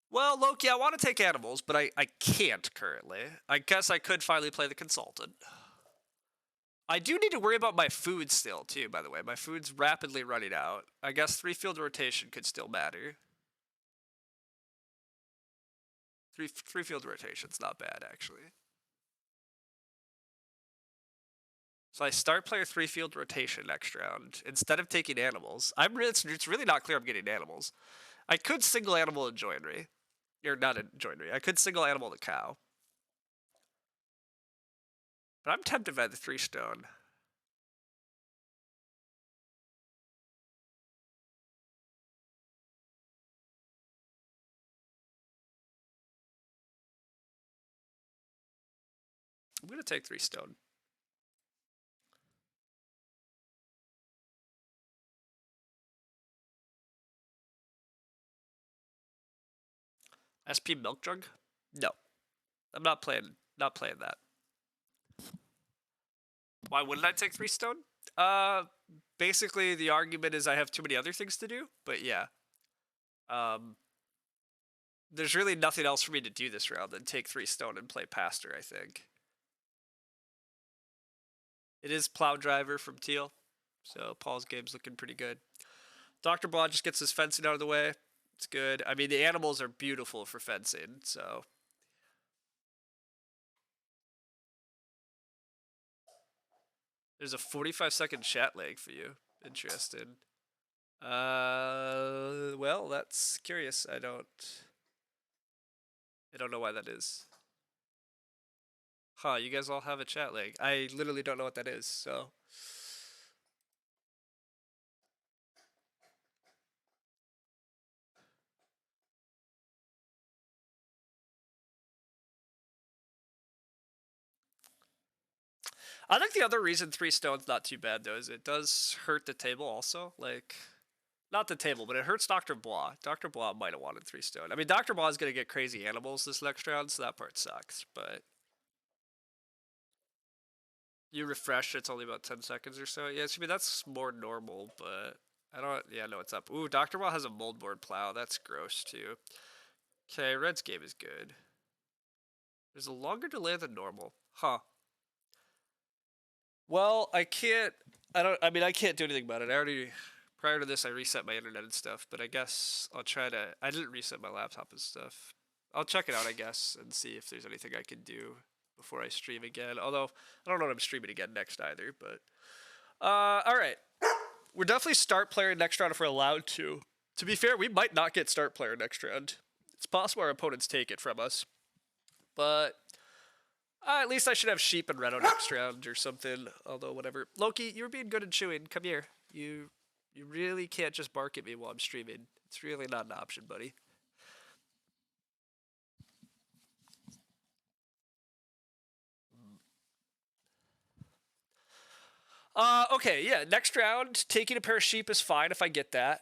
Well, Loki, I want to take animals, but I can't currently. I guess I could finally play the consultant. I do need to worry about my food still, too, by the way. My food's rapidly running out. I guess 3 field rotation could still matter. 3 field rotation's not bad, actually. So I start player 3 field rotation next round instead of taking animals. It's really not clear I'm getting animals. I could single animal a joinery. Or not a joinery. I could single animal the cow. But I'm tempted by the 3 stone. I'm going to take 3 stone. SP Milk Jug? No. I'm not playing that. Why wouldn't I take 3 stone? Basically the argument is I have too many other things to do, but yeah. There's really nothing else for me to do this round than take 3 stone and play Pastor, I think. It is Plow Driver from Teal, so Paul's game's looking pretty good. Dr. Bond just gets his fencing out of the way. It's good. I mean, the animals are beautiful for fencing, so... There's a 45-second chat lag for you. Interested. Well, that's curious. I don't know why that is. Huh, you guys all have a chat lag. I literally don't know what that is, so... I think the other reason 3 stone's not too bad, though, is it does hurt the table also. Like, not the table, but it hurts Dr. Bois. Dr. Bois might have wanted 3 stone. I mean, Dr. Bois is going to get crazy animals this next round, so that part sucks, but... You refresh, it's only about 10 seconds or so. Yeah, I mean, that's more normal, but... I don't... Yeah, no, it's up. Ooh, Dr. Bois has a moldboard plow. That's gross, too. Okay, Red's game is good. There's a longer delay than normal. Huh. Well, I can't do anything about it. I already, prior to this, I reset my internet and stuff, but I guess I'll try to, I didn't reset my laptop and stuff. I'll check it out, I guess, and see if there's anything I can do before I stream again. Although, I don't know what I'm streaming again next either, but, alright. We're definitely start player next round if we're allowed to. To be fair, we might not get start player next round. It's possible our opponents take it from us. But... at least I should have sheep and Renault next round or something. Although, whatever. Loki, you were being good at chewing. Come here. You really can't just bark at me while I'm streaming. It's really not an option, buddy. Okay, yeah. Next round, taking a pair of sheep is fine if I get that.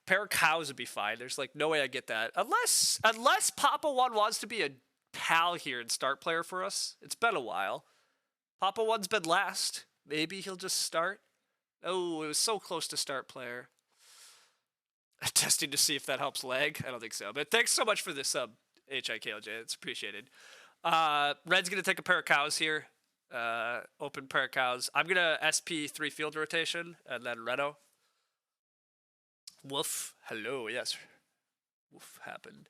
Pair of cows would be fine. There's like no way I get that. Unless Papa One wants to be a pal here and start player for us. It's been a while. Papa One's been last. Maybe he'll just start. Oh, it was so close to start player. Testing to see if that helps lag. I don't think so. But thanks so much for this sub, HIKLJ. It's appreciated. Red's going to take a pair of cows here. Open pair of cows. I'm going to SP 3 field rotation and then Renault. Woof. Hello. Yes. Woof happened.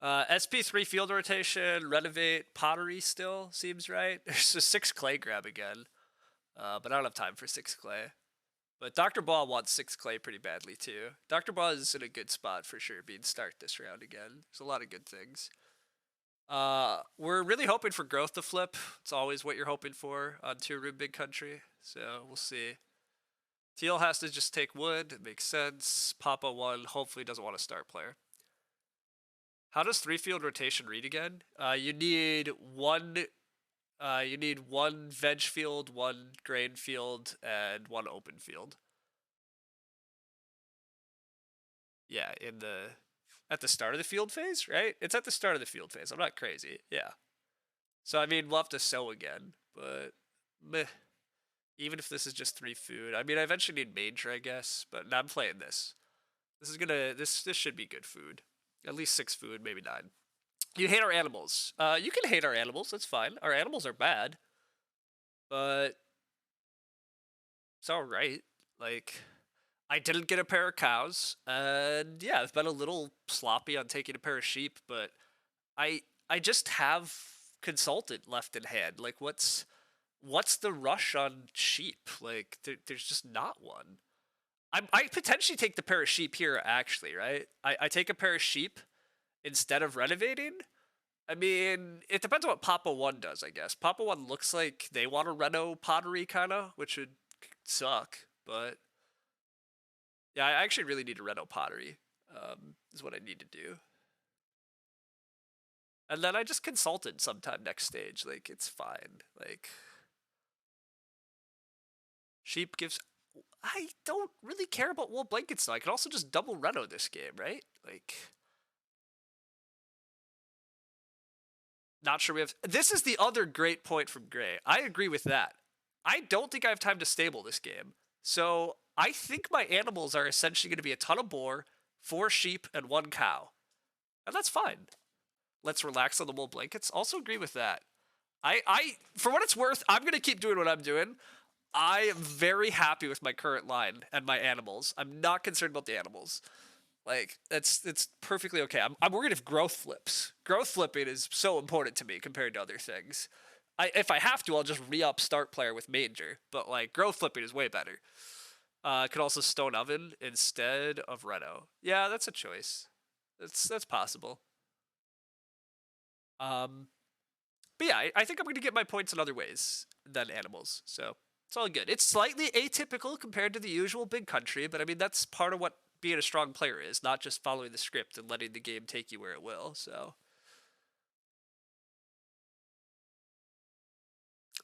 SP 3 field rotation, renovate, pottery still seems right. There's a 6 clay grab again. But I don't have time for 6 clay. But Dr. Ball wants 6 clay pretty badly too. Dr. Ball is in a good spot for sure being start this round again. There's a lot of good things. We're really hoping for growth to flip. It's always what you're hoping for on 2-room big country. So we'll see. Teal has to just take wood. It makes sense. Papa 1 hopefully doesn't want to start player. How does 3 field rotation read again? You need one veg field, 1 grain field, and 1 open field. Yeah, at the start of the field phase, right? It's at the start of the field phase. I'm not crazy. Yeah. So I mean, we'll have to sow again, but meh. Even if this is just 3 food, I mean, I eventually need major, I guess. But now I'm playing this. This should be good food. At least 6 food, maybe 9. You hate our animals. You can hate our animals. That's fine. Our animals are bad, but it's all right. Like, I didn't get a pair of cows, and yeah, I've been a little sloppy on taking a pair of sheep, but I just have consultant left in hand. Like, what's the rush on sheep? Like, there's just not one. I potentially take the pair of sheep here, actually, right? I take a pair of sheep instead of renovating. I mean, it depends on what Papa 1 does, I guess. Papa 1 looks like they want to reno pottery, kind of, which would suck, but... yeah, I actually really need to reno pottery, is what I need to do. And then I just consulted sometime next stage. Like, it's fine. Like... sheep gives... I don't really care about wool blankets though. I could also just double Reno this game, right? Like, not sure we have. This is the other great point from Gray. I agree with that. I don't think I have time to stable this game. So I think my animals are essentially going to be a ton of boar, 4 sheep, and 1 cow. And that's fine. Let's relax on the wool blankets. Also agree with that. For what it's worth, I'm going to keep doing what I'm doing. I am very happy with my current line and my animals. I'm not concerned about the animals. Like it's perfectly okay. I'm worried if growth flips. Growth flipping is so important to me compared to other things. If I have to, I'll just re-up start player with Manger. But like growth flipping is way better. Could also stone oven instead of Reno. Yeah, that's a choice. That's possible. Um, but yeah, I think I'm gonna get my points in other ways than animals. So it's all good. It's slightly atypical compared to the usual big country, but I mean that's part of what being a strong player is, not just following the script and letting the game take you where it will. So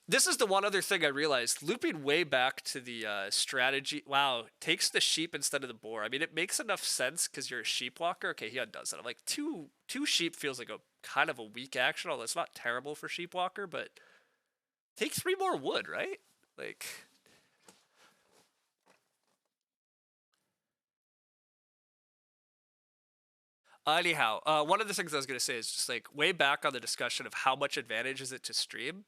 this is the one other thing I realized. Looping way back to the strategy. Wow, takes the sheep instead of the boar. I mean, it makes enough sense because you're a sheep walker. Okay, he undoes that. I'm like, two sheep feels like a kind of a weak action, although it's not terrible for sheep walker, but take 3 more wood, right? Like, anyhow, one of the things I was going to say is just like way back on the discussion of how much advantage is it to stream.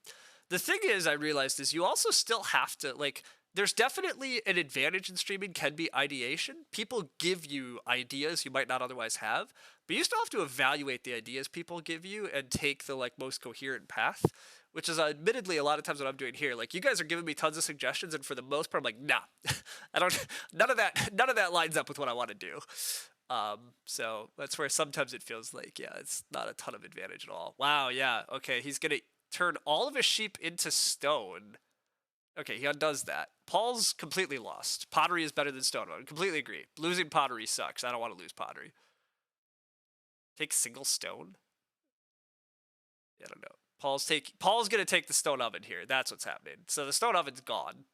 The thing is, I realized is you also still have to like. There's definitely an advantage in streaming can be ideation. People give you ideas you might not otherwise have, but you still have to evaluate the ideas people give you and take the like most coherent path, which is admittedly a lot of times what I'm doing here. Like you guys are giving me tons of suggestions, and for the most part, I'm like, nah, I don't. None of that lines up with what I want to do. So that's where sometimes it feels like, yeah, it's not a ton of advantage at all. Wow, yeah, okay, he's gonna turn all of his sheep into stone. Okay, he undoes that. Paul's completely lost. Pottery is better than stone. I completely agree. Losing pottery sucks. I don't want to lose pottery. Take single stone? Yeah, I don't know. Paul's gonna take the stone oven here. That's what's happening. So the stone oven's gone.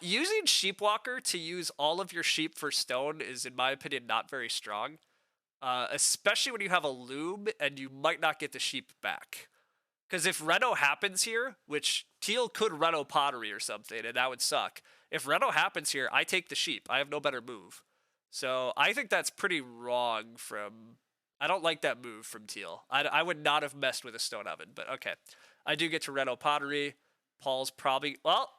Using Sheepwalker to use all of your sheep for stone is, in my opinion, not very strong. Especially when you have a loom and you might not get the sheep back. Because if Reno happens here, which Teal could Reno pottery or something, and that would suck. If Reno happens here, I take the sheep. I have no better move. So I think that's pretty wrong from... I don't like that move from Teal. I would not have messed with a stone oven, but okay. I do get to Reno pottery. Paul's probably... Well,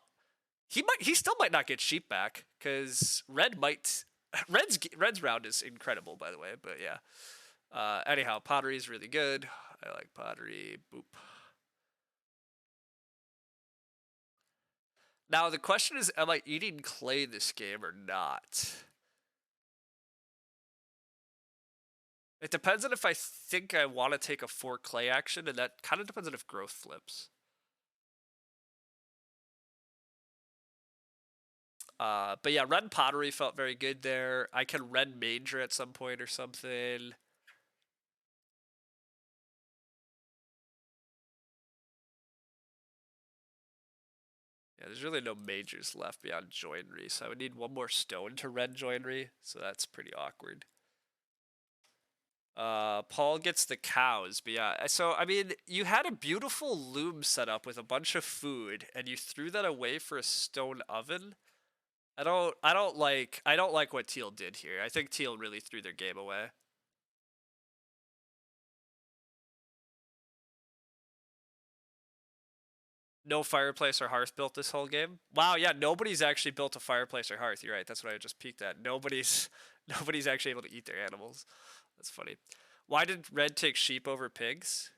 he still might not get sheep back, because Red might... Red's round is incredible, by the way, but yeah. Anyhow, pottery is really good. I like pottery. Boop. Now, the question is, am I eating clay this game or not? It depends on if I think I want to take a 4 clay action, and that kind of depends on if growth flips. But yeah, red pottery felt very good there. I can red manger at some point or something. Yeah, there's really no majors left beyond joinery, so I would need 1 more stone to red joinery, so that's pretty awkward. Paul gets the cows, but yeah, so I mean, you had a beautiful loom set up with a bunch of food, and you threw that away for a stone oven. I don't like what Teal did here. I think Teal really threw their game away. No fireplace or hearth built this whole game. Wow, yeah, nobody's actually built a fireplace or hearth. You're right. That's what I just peeked at. Nobody's actually able to eat their animals. That's funny. Why did Red take sheep over pigs?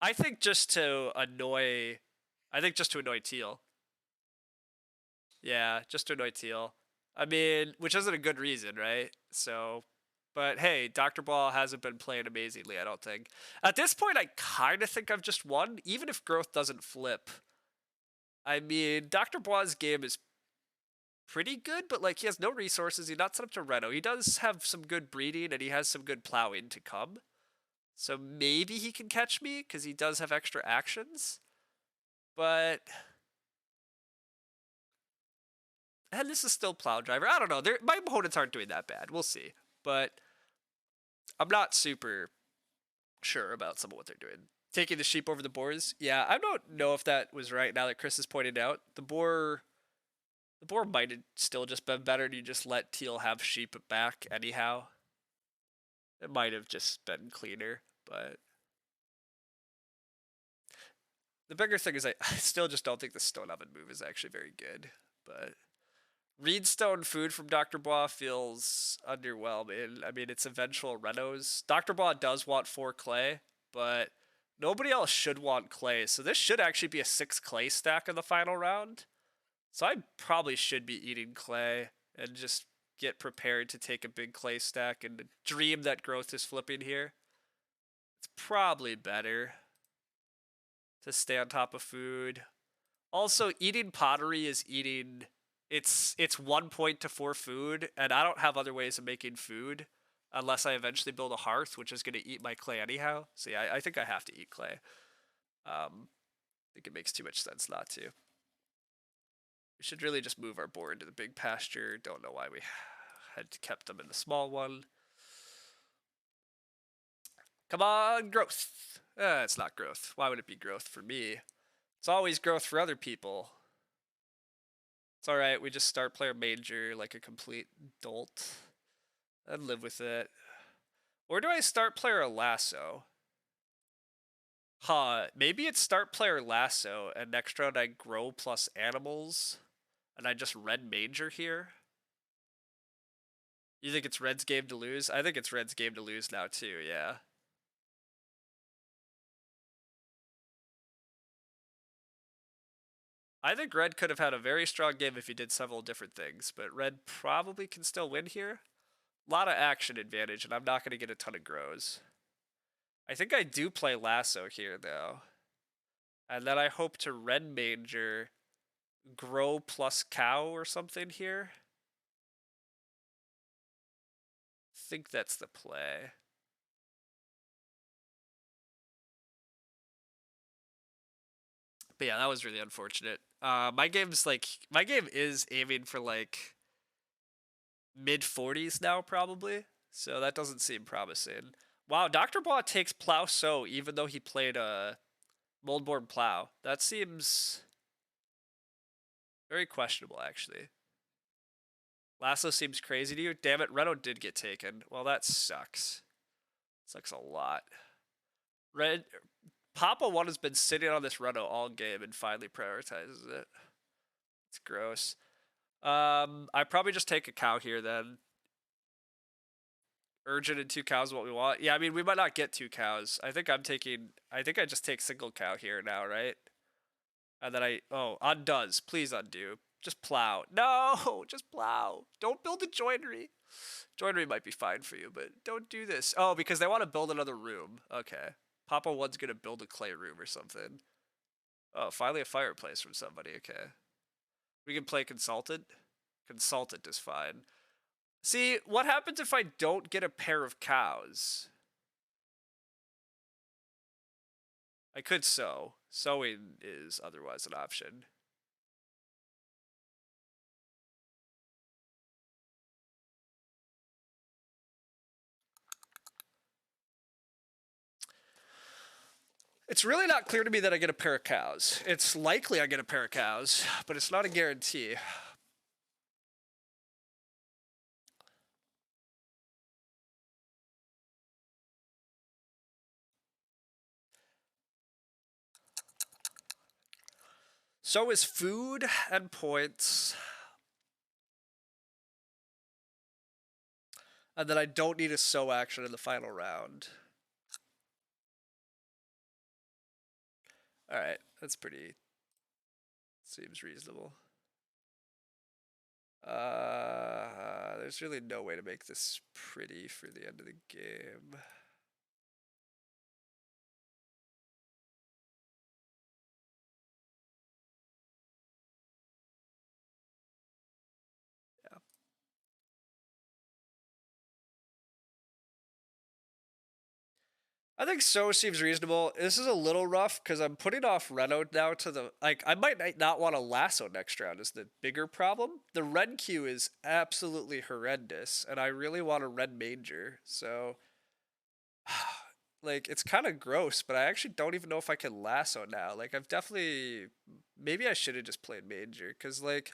I think just to annoy Teal. Yeah, just to annoy Teal. I mean, which isn't a good reason, right? So, but hey, Dr. Ball hasn't been playing amazingly, I don't think. At this point, I kind of think I've just won, even if growth doesn't flip. I mean, Dr. Bois' game is pretty good, but like he has no resources. He's not set up to Reno. He does have some good breeding and he has some good plowing to come. So maybe he can catch me because he does have extra actions. But And this is still plow driver. I don't know. My opponents aren't doing that bad. We'll see. But I'm not super sure about some of what they're doing. Taking the sheep over the boars. Yeah, I don't know if that was right now that Chris has pointed out. The boar might have still just been better and you just let teal have sheep back anyhow. It might have just been cleaner, but the bigger thing is I still just don't think the stone oven move is actually very good. But Reedstone food from Dr. Bois feels underwhelming. I mean, it's eventual renos. Dr. Bois does want 4 clay, but nobody else should want clay. So this should actually be a 6 clay stack in the final round. So I probably should be eating clay and just get prepared to take a big clay stack and dream that growth is flipping here. It's probably better to stay on top of food. Also, eating pottery is eating... It's 1 point to 4 food, and I don't have other ways of making food unless I eventually build a hearth, which is going to eat my clay anyhow. So yeah, I think I have to eat clay. I think it makes too much sense not to. We should really just move our boar into the big pasture. Don't know why we had kept them in the small one. Come on, growth. It's not growth. Why would it be growth for me? It's always growth for other people. It's alright, we just start player major like a complete dolt. I'd live with it. Or do I start player lasso? Maybe it's start player lasso, and next round I grow plus animals, and I just red major here? You think it's red's game to lose? I think it's red's game to lose now too, yeah. I think red could have had a very strong game if he did several different things, but red probably can still win here. A lot of action advantage, and I'm not going to get a ton of grows. I think I do play lasso here, though. And then I hope to red major, grow plus cow or something here. I think that's the play. But yeah, that was really unfortunate. My game is aiming for like mid 40s now, probably. So that doesn't seem promising. Wow, Dr. Bois takes plow sow even though he played a moldborn plow. That seems very questionable, actually. Lasso seems crazy to you. Damn it, Reno did get taken. Well, that sucks. Sucks a lot. Red Papa 1 has been sitting on this Reno all game and finally prioritizes it. It's gross. I probably just take a cow here then. Urgent and 2 cows what we want. Yeah, I mean, we might not get 2 cows. I think I just take single cow here now, right? And then undoes. Please undo. Just plow. No, just plow. Don't build a joinery. Joinery might be fine for you, but don't do this. Oh, because they want to build another room. Okay. Papa 1's going to build a clay room or something. Oh, finally a fireplace from somebody. Okay. We can play Consultant. Consultant is fine. See, what happens if I don't get a pair of cows? I could sow. Sowing is otherwise an option. It's really not clear to me that I get a pair of cows. It's likely I get a pair of cows, but it's not a guarantee. So is food and points. And then I don't need a sow action in the final round. Alright, that's pretty... seems reasonable. There's really no way to make this pretty for the end of the game. Yeah. I think so seems reasonable. This is a little rough because I'm putting off Reno now to the like. I might not want to lasso next round. Is the bigger problem? The red queue is absolutely horrendous, and I really want a red major. So, like, it's kind of gross. But I actually don't even know if I can lasso now. Like, I've definitely maybe I should have just played major because like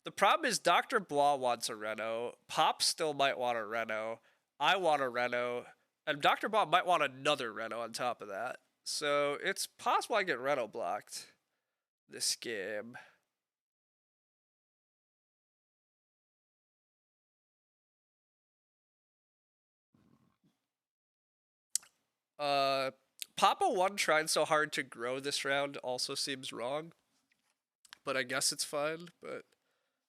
the problem is Doctor Bois wants a Reno. Pop still might want a Reno. I want a Reno. And Dr. Bob might want another Reno on top of that. So it's possible I get Reno blocked this game. Papa 1 trying so hard to grow this round also seems wrong. But I guess it's fine. But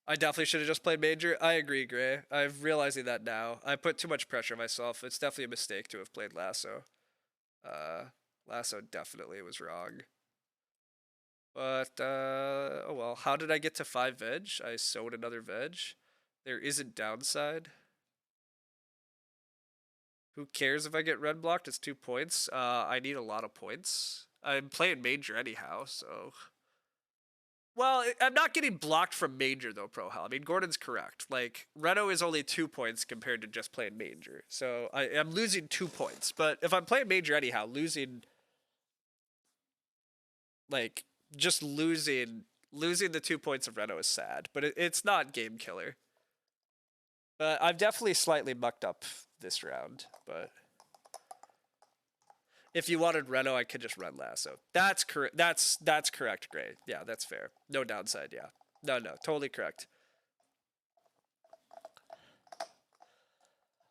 I definitely should have just played Major. I agree, Gray. I'm realizing that now. I put too much pressure on myself. It's definitely a mistake to have played Lasso. Lasso definitely was wrong. But, oh well. How did I get to 5 veg? I sowed another veg. There isn't downside. Who cares if I get red blocked? It's 2 points. I need a lot of points. I'm playing major anyhow, so. Well, I'm not getting blocked from major though, Pro Hell. I mean, Gordon's correct. Like, Reno is only 2 points compared to just playing major. So I'm losing 2 points. But if I'm playing major anyhow, losing, like, just losing the 2 points of Reno is sad. But it's not game killer. But I've definitely slightly mucked up this round, but if you wanted Reno, I could just run Lasso. That's correct. That's correct, Gray. Yeah, that's fair. No downside, yeah. No, totally correct.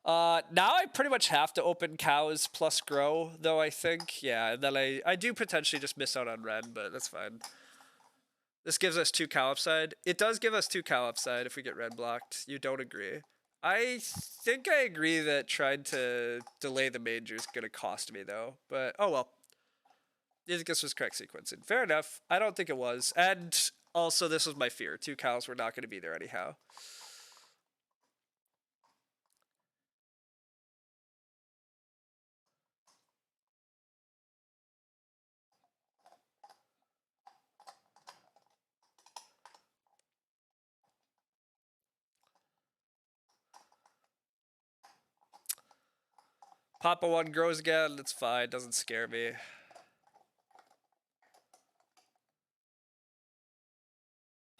Now I pretty much have to open cows plus grow, though I think. Yeah, and then I do potentially just miss out on red, but that's fine. This gives us 2 cow upside. It does give us 2 cow upside if we get red blocked. You don't agree. I think I agree that trying to delay the major is going to cost me, though. But, oh well. I think this was correct sequencing. Fair enough. I don't think it was. And also, this was my fear. 2 cows were not going to be there anyhow. Papa 1 grows again. It's fine. Doesn't scare me.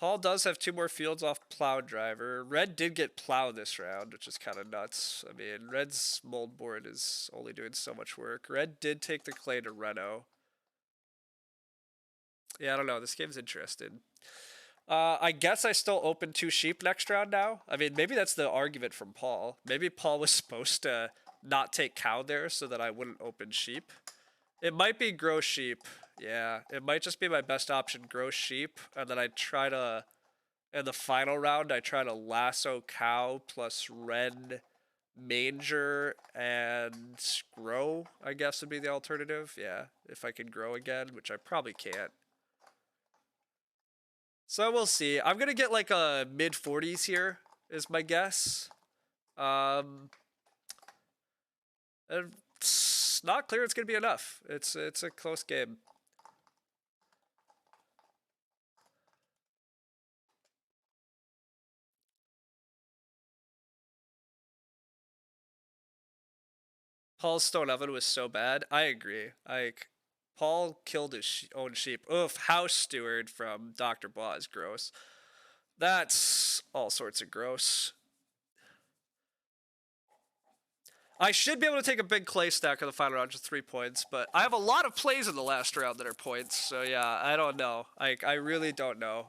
Paul does have 2 more fields off plow driver. Red did get plow this round, which is kind of nuts. I mean, Red's mold board is only doing so much work. Red did take the clay to Reno. Yeah, I don't know. This game's interesting. I guess I still open 2 sheep next round now. I mean, maybe that's the argument from Paul. Maybe Paul was supposed to not take cow there so that I wouldn't open sheep. It might be grow sheep. Yeah, it might just be my best option, grow sheep, and then I try to, in the final round, I try to lasso cow plus red manger and grow, I guess would be the alternative. Yeah, if I can grow again, which I probably can't. So we'll see. I'm gonna get like a mid 40s here, is my guess. It's not clear it's gonna be enough. It's a close game. Paul's stone oven was so bad. I agree. Like, Paul killed his own sheep. Oof, house steward from Dr. Bois is gross. That's all sorts of gross. I should be able to take a big clay stack in the final round, just 3 points, but I have a lot of plays in the last round that are points, so yeah, I don't know. I really don't know.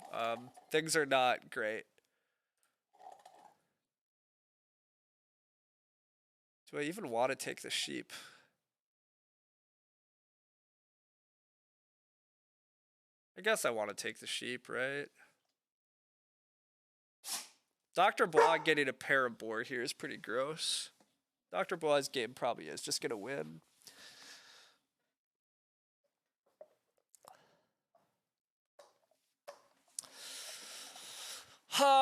Things are not great. Do I even want to take the sheep? I guess I want to take the sheep, right? Dr. Bois getting a pair of boar here is pretty gross. Dr. Bois' game probably is just gonna win.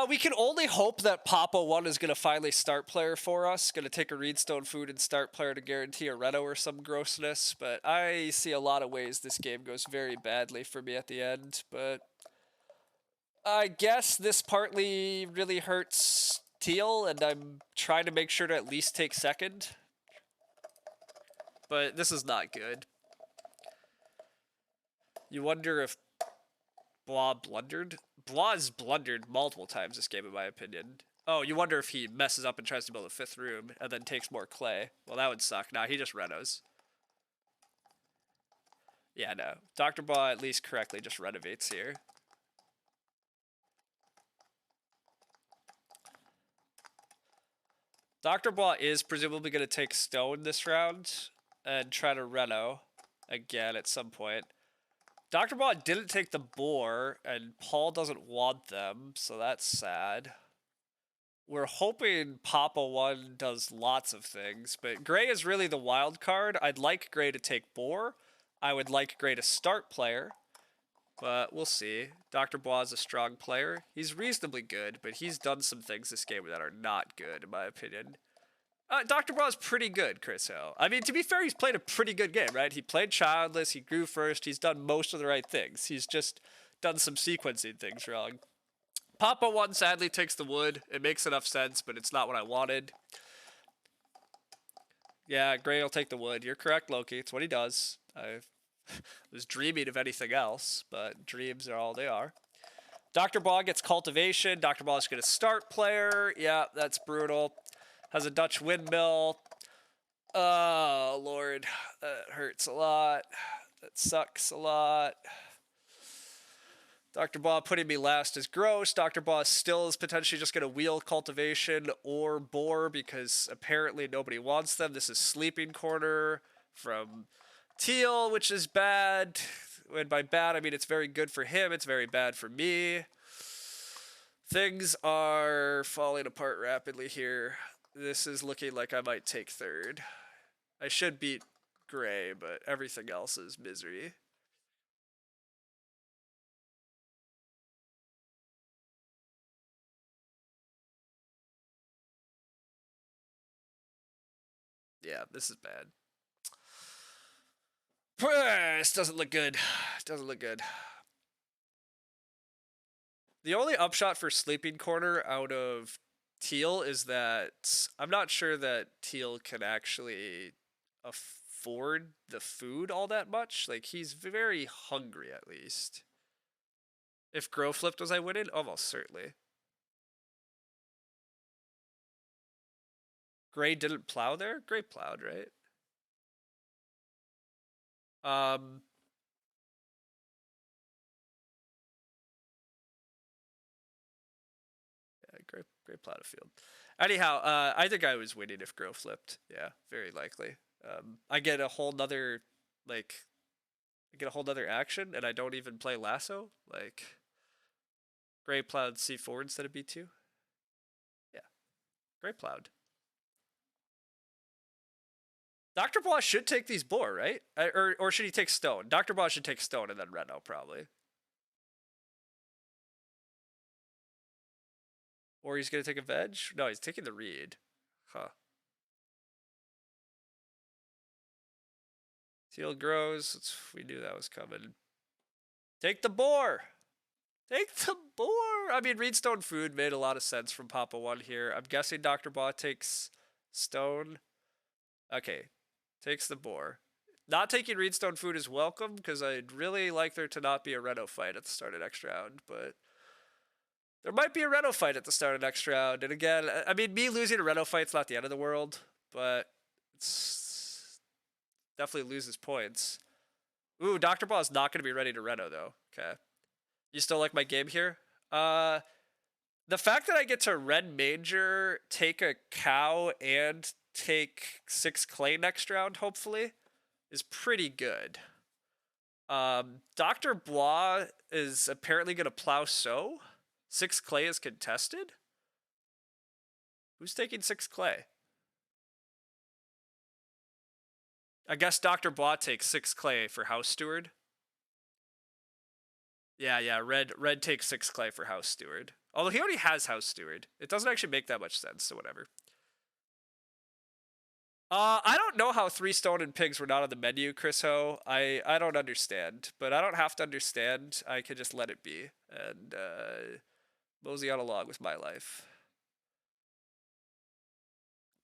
We can only hope that Papa 1 is going to finally start player for us. Going to take a Reedstone food and start player to guarantee a Reno or some grossness. But I see a lot of ways this game goes very badly for me at the end. But I guess this partly really hurts Teal, and I'm trying to make sure to at least take second. But this is not good. You wonder if Blah blundered? Blah's blundered multiple times this game, in my opinion. Oh, you wonder if he messes up and tries to build a 5th room and then takes more clay. Well, that would suck. Nah, he just renos. Yeah, no. Dr. Blah at least correctly just renovates here. Dr. Blah is presumably going to take stone this round and try to reno again at some point. Dr. Blah didn't take the boar, and Paul doesn't want them, so that's sad. We're hoping Papa 1 does lots of things, but Gray is really the wild card. I'd like Gray to take boar. I would like Gray to start player, but we'll see. Dr. Blah is a strong player. He's reasonably good, but he's done some things this game that are not good, in my opinion. Dr. Blah is pretty good, Chris Hill. I mean, to be fair, he's played a pretty good game, right? He played childless, he grew first, he's done most of the right things. He's just done some sequencing things wrong. Papa 1 sadly takes the wood. It makes enough sense, but it's not what I wanted. Yeah, Gray will take the wood. You're correct, Loki. It's what he does. I was dreaming of anything else, but dreams are all they are. Dr. Blah gets cultivation. Dr. Blah is going to start player. Yeah, that's brutal. Has a Dutch windmill. Oh, Lord. That hurts a lot. That sucks a lot. Dr. Blah putting me last is gross. Dr. Blah still is potentially just going to wheel cultivation or boar because apparently nobody wants them. This is sleeping corner from Teal, which is bad. And by bad, I mean it's very good for him. It's very bad for me. Things are falling apart rapidly here. This is looking like I might take third. I should beat Gray, but everything else is misery. Yeah, this is bad. This doesn't look good. Doesn't look good. The only upshot for Sleeping Corner out of Teal is that I'm not sure that Teal can actually afford the food all that much. Like, he's very hungry, at least. If Grow flipped, was I winning? Almost certainly. Gray didn't plow there? Gray plowed, right? Um, yeah, Gray plowed a field. Anyhow, I think I was winning if Grow flipped. Yeah, very likely. I get a whole nother, like, I get a whole nother action, and I don't even play Lasso. Like, Gray plowed C4 instead of B2. Yeah, Gray plowed. Dr. Blah should take these boar, right? Or should he take stone? Dr. Blah should take stone and then Reno, probably. Or he's going to take a veg? No, he's taking the reed. Huh. Teal grows. We knew that was coming. Take the boar! Take the boar! I mean, Reedstone food made a lot of sense from Papa 1 here. I'm guessing Dr. Blah takes stone. Okay, takes the boar. Not taking Reedstone food is welcome, because I'd really like there to not be a Reno fight at the start of next round, but there might be a Reno fight at the start of next round. And again, I mean, me losing a Reno fight's not the end of the world, but it's definitely loses points. Ooh, Dr. Ball is not going to be ready to Reno, though. Okay. You still like my game here? The fact that I get to Red Manger, take a cow, and take 6 clay next round, hopefully, is pretty good. Dr. Blah is apparently going to plow sow. 6 clay is contested? Who's taking 6 clay? I guess Dr. Blah takes 6 clay for House Steward. Yeah. Red takes 6 clay for House Steward. Although he already has House Steward. It doesn't actually make that much sense, so whatever. I don't know how 3 stone and pigs were not on the menu, Chris Ho. I don't understand, but I don't have to understand. I can just let it be and mosey on along with my life.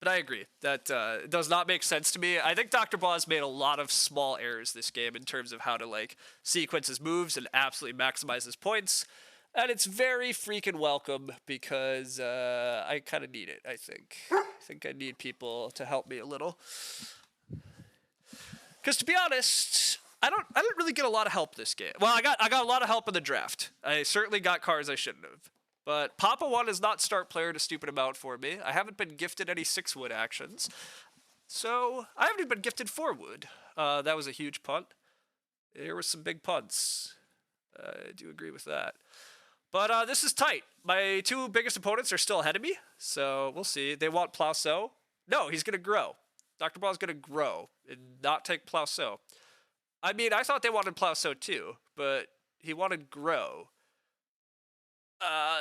But I agree that does not make sense to me. I think Dr. Boz made a lot of small errors this game in terms of how to like sequence his moves and absolutely maximize his points. And it's very freaking welcome because I kind of need it. I think I need people to help me a little. Because to be honest, I didn't really get a lot of help this game. Well, I got a lot of help in the draft. I certainly got cards I shouldn't have. But Papa 1 does not start player a stupid amount for me. I haven't been gifted any 6-wood actions. So I haven't even been gifted 4-wood. That was a huge punt. There were some big punts. I do agree with that. But this is tight. My 2 biggest opponents are still ahead of me. So we'll see. They want Plauceau. No, he's going to grow. Dr. Ball's going to grow and not take Plauceau. I mean, I thought they wanted Plauceau too, but he wanted grow.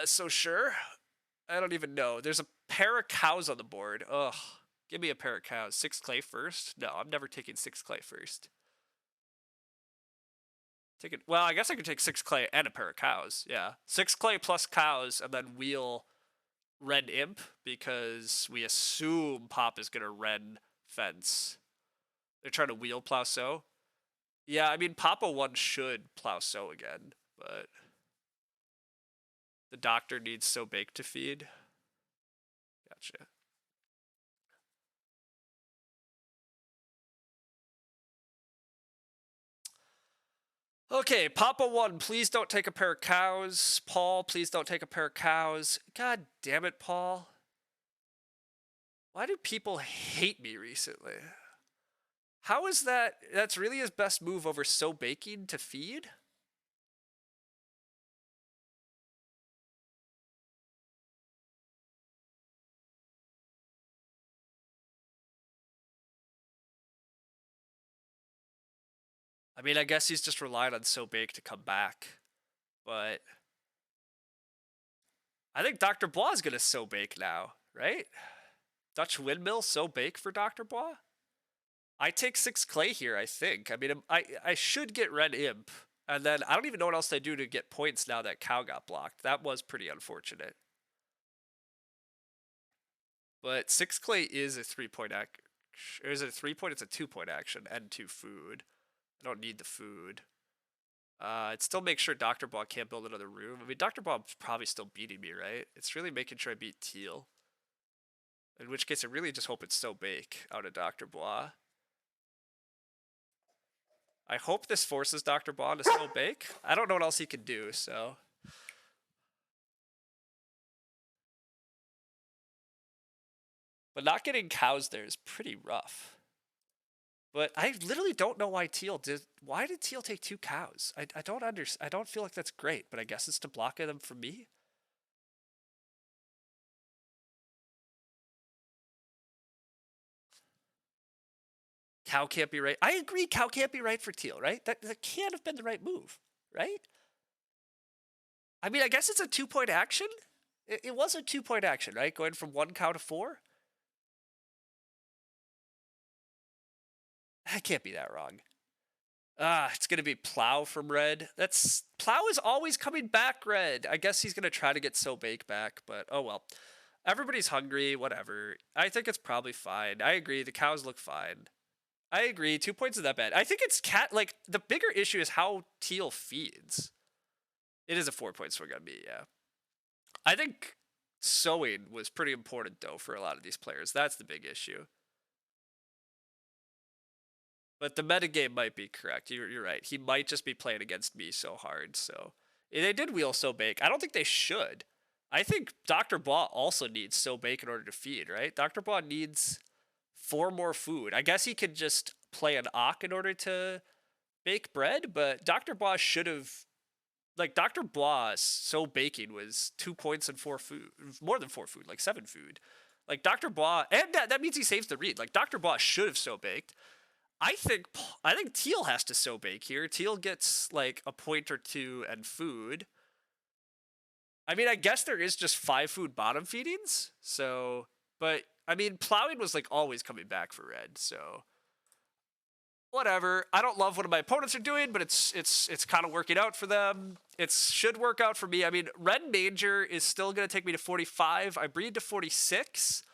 So sure. I don't even know. There's a pair of cows on the board. Ugh. Give me a pair of cows. 6 clay first? No, I'm never taking 6 clay first. Well, I guess I could take 6 clay and a pair of cows. Yeah. 6 clay plus cows and then wheel Red Imp because we assume Pop is going to Red Fence. They're trying to wheel Plauceau. Yeah, I mean, Papa 1 should Plauceau again, but the doctor needs So Baked to feed. Gotcha. Okay, Papa 1, please don't take a pair of cows. Paul, please don't take a pair of cows. God damn it, Paul. Why do people hate me recently? How is that? That's really his best move over So Baking to feed? I mean, I guess he's just relying on So Bake to come back. But I think Dr. Bois is going to So Bake now, right? Dutch Windmill, So Bake for Dr. Bois? I take 6 clay here, I think. I mean, I should get Red Imp. And then I don't even know what else they do to get points now that cow got blocked. That was pretty unfortunate. But 6 clay is a 3-point action. Or is it a 3-point? It's a 2-point action and 2 food. I don't need the food. It still makes sure Dr. Bois can't build another room. I mean, Dr. Bois is probably still beating me, right? It's really making sure I beat Teal. In which case, I really just hope it's So Bake out of Dr. Bois. I hope this forces Dr. Bois to So Bake. I don't know what else he can do, so. But not getting cows there is pretty rough. But I literally don't know why Teal did. Why did Teal take 2 cows? I don't understand. I don't feel like that's great, but I guess it's to block them from me. Cow can't be right. I agree. Cow can't be right for Teal, right? That can't have been the right move, right? I mean, I guess it's a 2-point action. It was a 2-point action, right? Going from 1 cow to 4. That can't be that wrong. It's gonna be Plow from Red. Plow is always coming back, Red. I guess he's gonna try to get So Bake back, but oh well. Everybody's hungry, whatever. I think it's probably fine. I agree, the cows look fine. I agree, 2 points is that bad. I think it's like, the bigger issue is how Teal feeds. It is a 4-point swing on me, yeah. I think sowing was pretty important, though, for a lot of these players. That's the big issue. But the metagame might be correct. You're right. He might just be playing against me so hard. So they did wheel So Bake. I don't think they should. I think Dr. Bois also needs So Bake in order to feed, right? Dr. Bois needs 4 more food. I guess he could just play an Ock in order to bake bread, but Dr. Bois should have. Like, Dr. Bois So Baking was 2 points and 4 food. More than 4 food, like 7 food. Like, Dr. Bois. And that means he saves the read. Like, Dr. Bois should have So Baked. I think Teal has to so bake here. Teal gets like a point or two and food. I mean, I guess there is just 5 food bottom feedings. So, but I mean, plowing was like always coming back for red. So whatever. I don't love what my opponents are doing, but it's kind of working out for them. It should work out for me. I mean, red major is still gonna take me to 45. I breed to 46.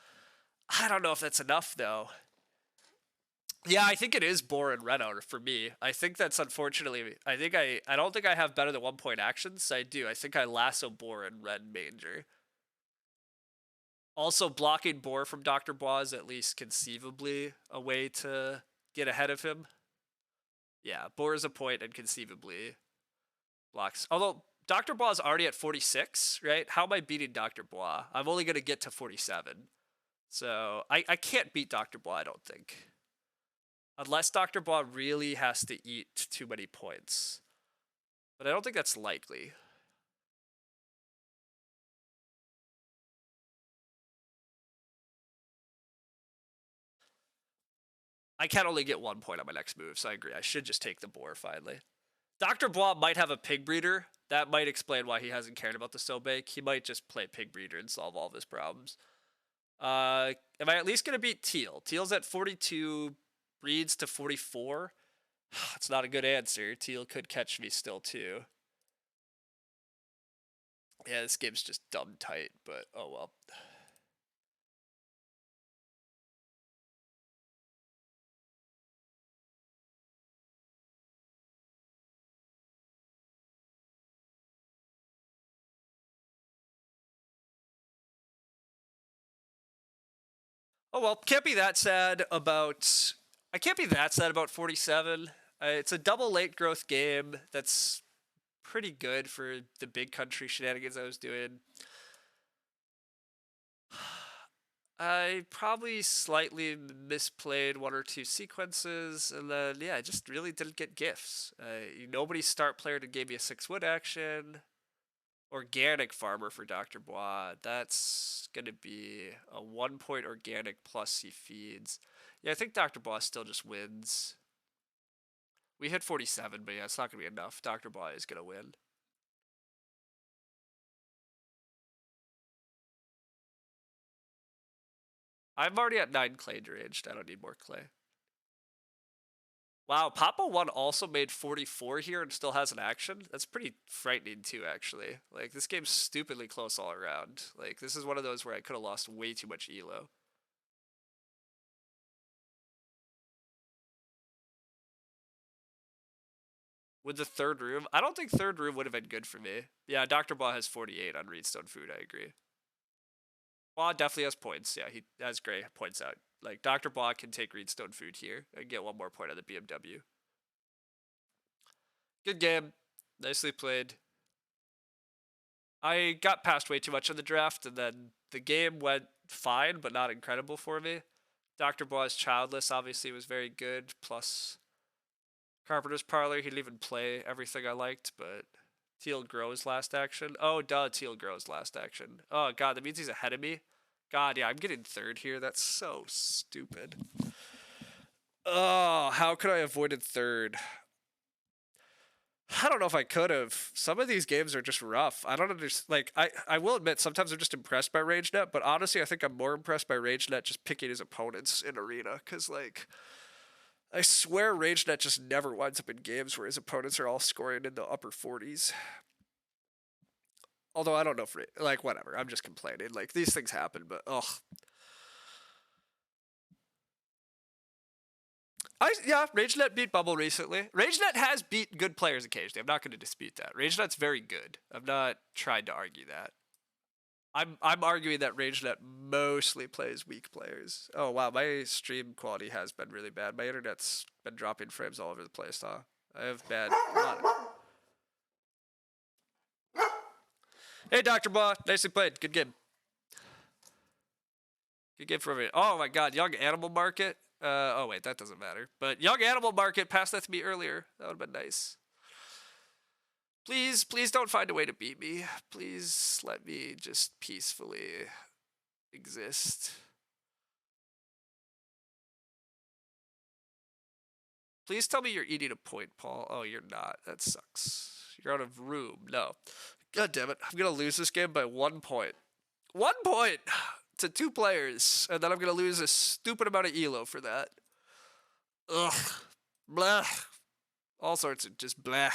I don't know if that's enough though. Yeah, I think it is boar and red out for me. I think that's unfortunately. I don't think I have better than 1 point actions. I do. I think I lasso boar and red manger. Also, blocking boar from Dr. Bois is at least conceivably a way to get ahead of him. Yeah, boar is a point and conceivably blocks. Although Dr. Bois is already at 46, right? How am I beating Dr. Bois? I'm only going to get to 47. So I can't beat Dr. Bois, I don't think. Unless Dr. Bois really has to eat too many points. But I don't think that's likely. I can only get 1 point on my next move, so I agree. I should just take the boar finally. Dr. Bois might have a pig breeder. That might explain why he hasn't cared about the Sobake. He might just play pig breeder and solve all of his problems. Am I at least going to beat Teal? Teal's at 42, breeds to 44. It's not a good answer. Teal could catch me still too. Yeah, this game's just dumb tight, but oh well. Oh well, can't be that sad about. I can't be that sad about 47. It's a double late growth game that's pretty good for the big country shenanigans I was doing. I probably slightly misplayed 1 or 2 sequences, and then yeah, I just really didn't get gifts. Nobody's start player to give me a 6 wood action. Organic farmer for Dr. Bois. That's gonna be a 1 point organic plus he feeds. Yeah, I think Dr. Bois still just wins. We hit 47, but yeah, it's not gonna be enough. Dr. Bois is gonna win. I'm already at 9 clay deranged. I don't need more clay. Wow, Papa 1 also made 44 here and still has an action? That's pretty frightening too, actually. Like, this game's stupidly close all around. Like, this is one of those where I could have lost way too much elo. With the third room, I don't think third room would have been good for me. Yeah, Dr. Bois has 48 on Reedstone Food, I agree. Bois definitely has points. Yeah, he has great points out. Like, Dr. Bois can take Reedstone Food here and get 1 more point on the BMW. Good game. Nicely played. I got past way too much in the draft, and then the game went fine, but not incredible for me. Dr. Bois Childless obviously was very good, plus Carpenter's Parlor. He didn't even play everything I liked, but Teal grows last action. Oh, duh, Teal grows last action. Oh, God, that means he's ahead of me. God, yeah, I'm getting third here. That's so stupid. Oh, how could I have avoided third? I don't know if I could have. Some of these games are just rough. I don't understand. Like, I will admit, sometimes I'm just impressed by RageNet, but honestly, I think I'm more impressed by RageNet just picking his opponents in Arena, because, like, I swear RageNet just never winds up in games where his opponents are all scoring in the upper 40s. Although I don't know if, like, whatever. I'm just complaining. Like, these things happen, but, ugh. Yeah, RageNet beat Bubble recently. RageNet has beat good players occasionally. I'm not going to dispute that. RageNet's very good. I'm not trying to argue that. I'm arguing that RageNet mostly plays weak players. Oh wow, my stream quality has been really bad. My internet's been dropping frames all over the place, huh? I have bad. Hey, Dr. Bois, nicely played. Good game. Good game for me. Oh my God, Young Animal Market. Oh wait, that doesn't matter. But Young Animal Market passed that to me earlier. That would have been nice. Please, please don't find a way to beat me. Please let me just peacefully exist. Please tell me you're eating a point, Paul. Oh, you're not. That sucks. You're out of room. No. God damn it. I'm going to lose this game by 1 point. 1 point to 2 players. And then I'm going to lose a stupid amount of elo for that. Ugh. Blah. All sorts of just blah.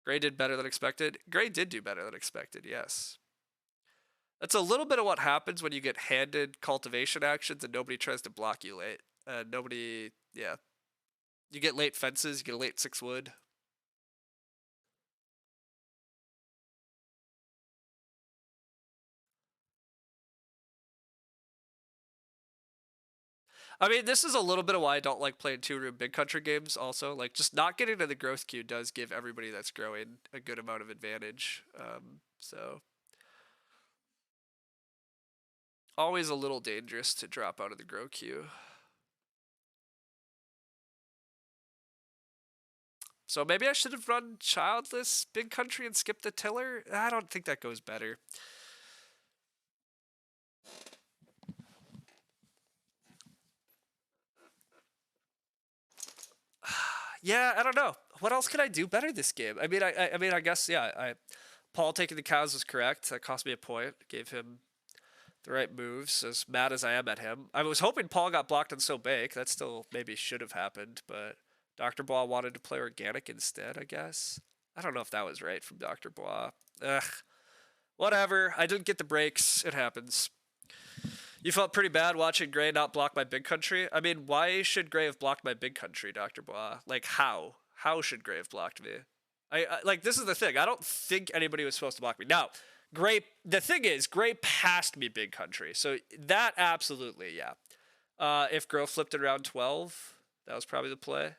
Gray did better than expected. Gray did do better than expected, yes. That's a little bit of what happens when you get handed cultivation actions and nobody tries to block you late. Nobody, yeah. You get late fences, you get a late 6 wood. I mean, this is a little bit of why I don't like playing 2-room big country games also. Like, just not getting to the growth queue does give everybody that's growing a good amount of advantage. So, always a little dangerous to drop out of the grow queue. So maybe I should have run childless big country and skipped the tiller? I don't think that goes better. Yeah, I don't know. What else could I do better this game? I mean, I guess, yeah. Paul taking the cows was correct. That cost me a point. Gave him the right moves. As mad as I am at him, I was hoping Paul got blocked on So Bake. That still maybe should have happened, but Dr. Bois wanted to play organic instead. I guess I don't know if that was right from Dr. Bois. Ugh, whatever. I didn't get the breaks. It happens. You felt pretty bad watching Gray not block my big country. I mean, why should Gray have blocked my big country, Dr. Bois? Like, how? How should Gray have blocked me? I like, this is the thing. I don't think anybody was supposed to block me. Now, Gray, the thing is, Gray passed me big country. So that absolutely, yeah. If Grow flipped it around 12, that was probably the play.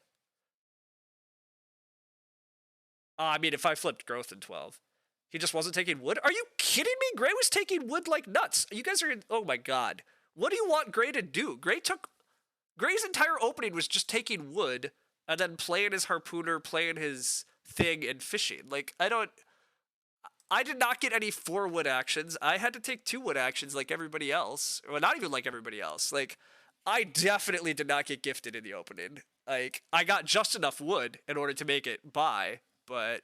I mean, if I flipped growth in 12. He just wasn't taking wood? Are you kidding me? Gray was taking wood like nuts. You guys are in, oh my god. What do you want Gray to do? Gray's entire opening was just taking wood and then playing his harpooner, playing his thing, and fishing. Like, I did not get any 4 wood actions. I had to take 2 wood actions like everybody else. Well, not even like everybody else. Like, I definitely did not get gifted in the opening. Like, I got just enough wood in order to make it by, but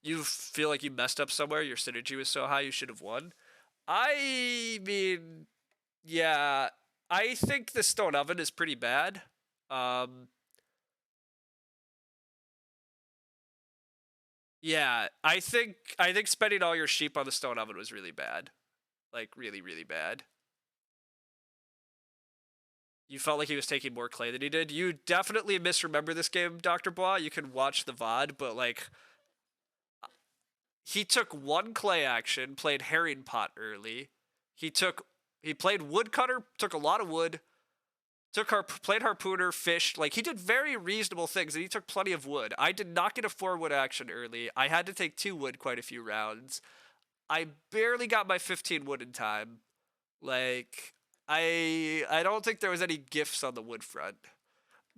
you feel like you messed up somewhere, your synergy was so high you should have won. I mean, yeah, I think the stone oven is pretty bad. Yeah, I think spending all your sheep on the stone oven was really bad. Like, really, really bad. You felt like he was taking more clay than he did. You definitely misremember this game, Dr. Bois. You can watch the VOD, but like, he took 1 clay action, played herring pot early. He played woodcutter, took a lot of wood, played harpooner, fished. Like, he did very reasonable things, and he took plenty of wood. I did not get a 4 wood action early. I had to take 2 wood quite a few rounds. I barely got my 15 wood in time. Like, I don't think there was any gifts on the wood front.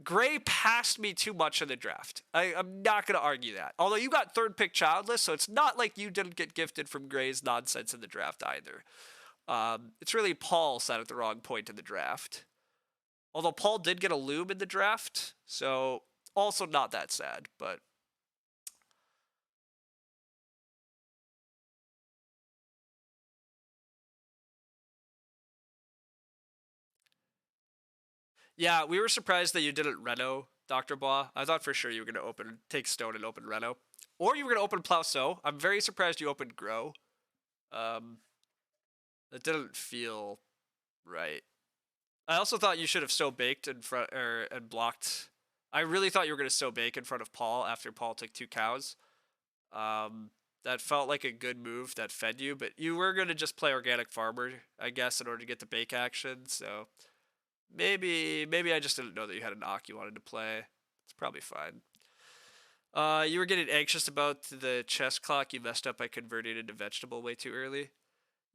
Gray passed me too much in the draft. I'm not going to argue that. Although you got 3rd pick childless, so it's not like you didn't get gifted from Gray's nonsense in the draft either. It's really Paul sat at the wrong point in the draft. Although Paul did get a loom in the draft, so also not that sad, but yeah, we were surprised that you didn't Reno, Dr. Bois. I thought for sure you were going to take stone and open Reno. Or you were going to open Plow So. I'm very surprised you opened Grow. That didn't feel right. I also thought you should have so baked in front and blocked. I really thought you were going to so bake in front of Paul after Paul took 2 cows. That felt like a good move that fed you, but you were going to just play organic farmer, I guess, in order to get the bake action. So maybe I just didn't know that you had an Ock you wanted to play. It's probably fine. You were getting anxious about the chess clock you messed up by converting it into vegetable way too early.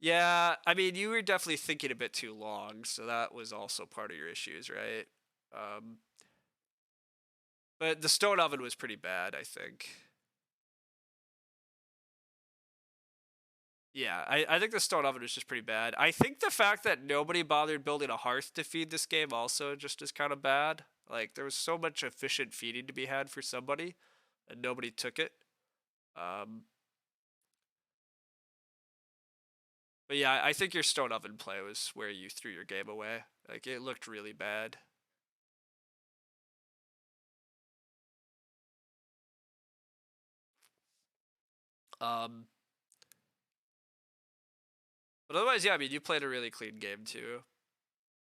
Yeah, I mean, you were definitely thinking a bit too long, so that was also part of your issues, right? Um, but the stone oven was pretty bad, I think. Yeah, I think the stone oven is just pretty bad. I think the fact that nobody bothered building a hearth to feed this game also just is kind of bad. Like, there was so much efficient feeding to be had for somebody, and nobody took it. Um, but yeah, I think your stone oven play was where you threw your game away. Like, it looked really bad. Um, but otherwise, yeah, I mean, you played a really clean game too.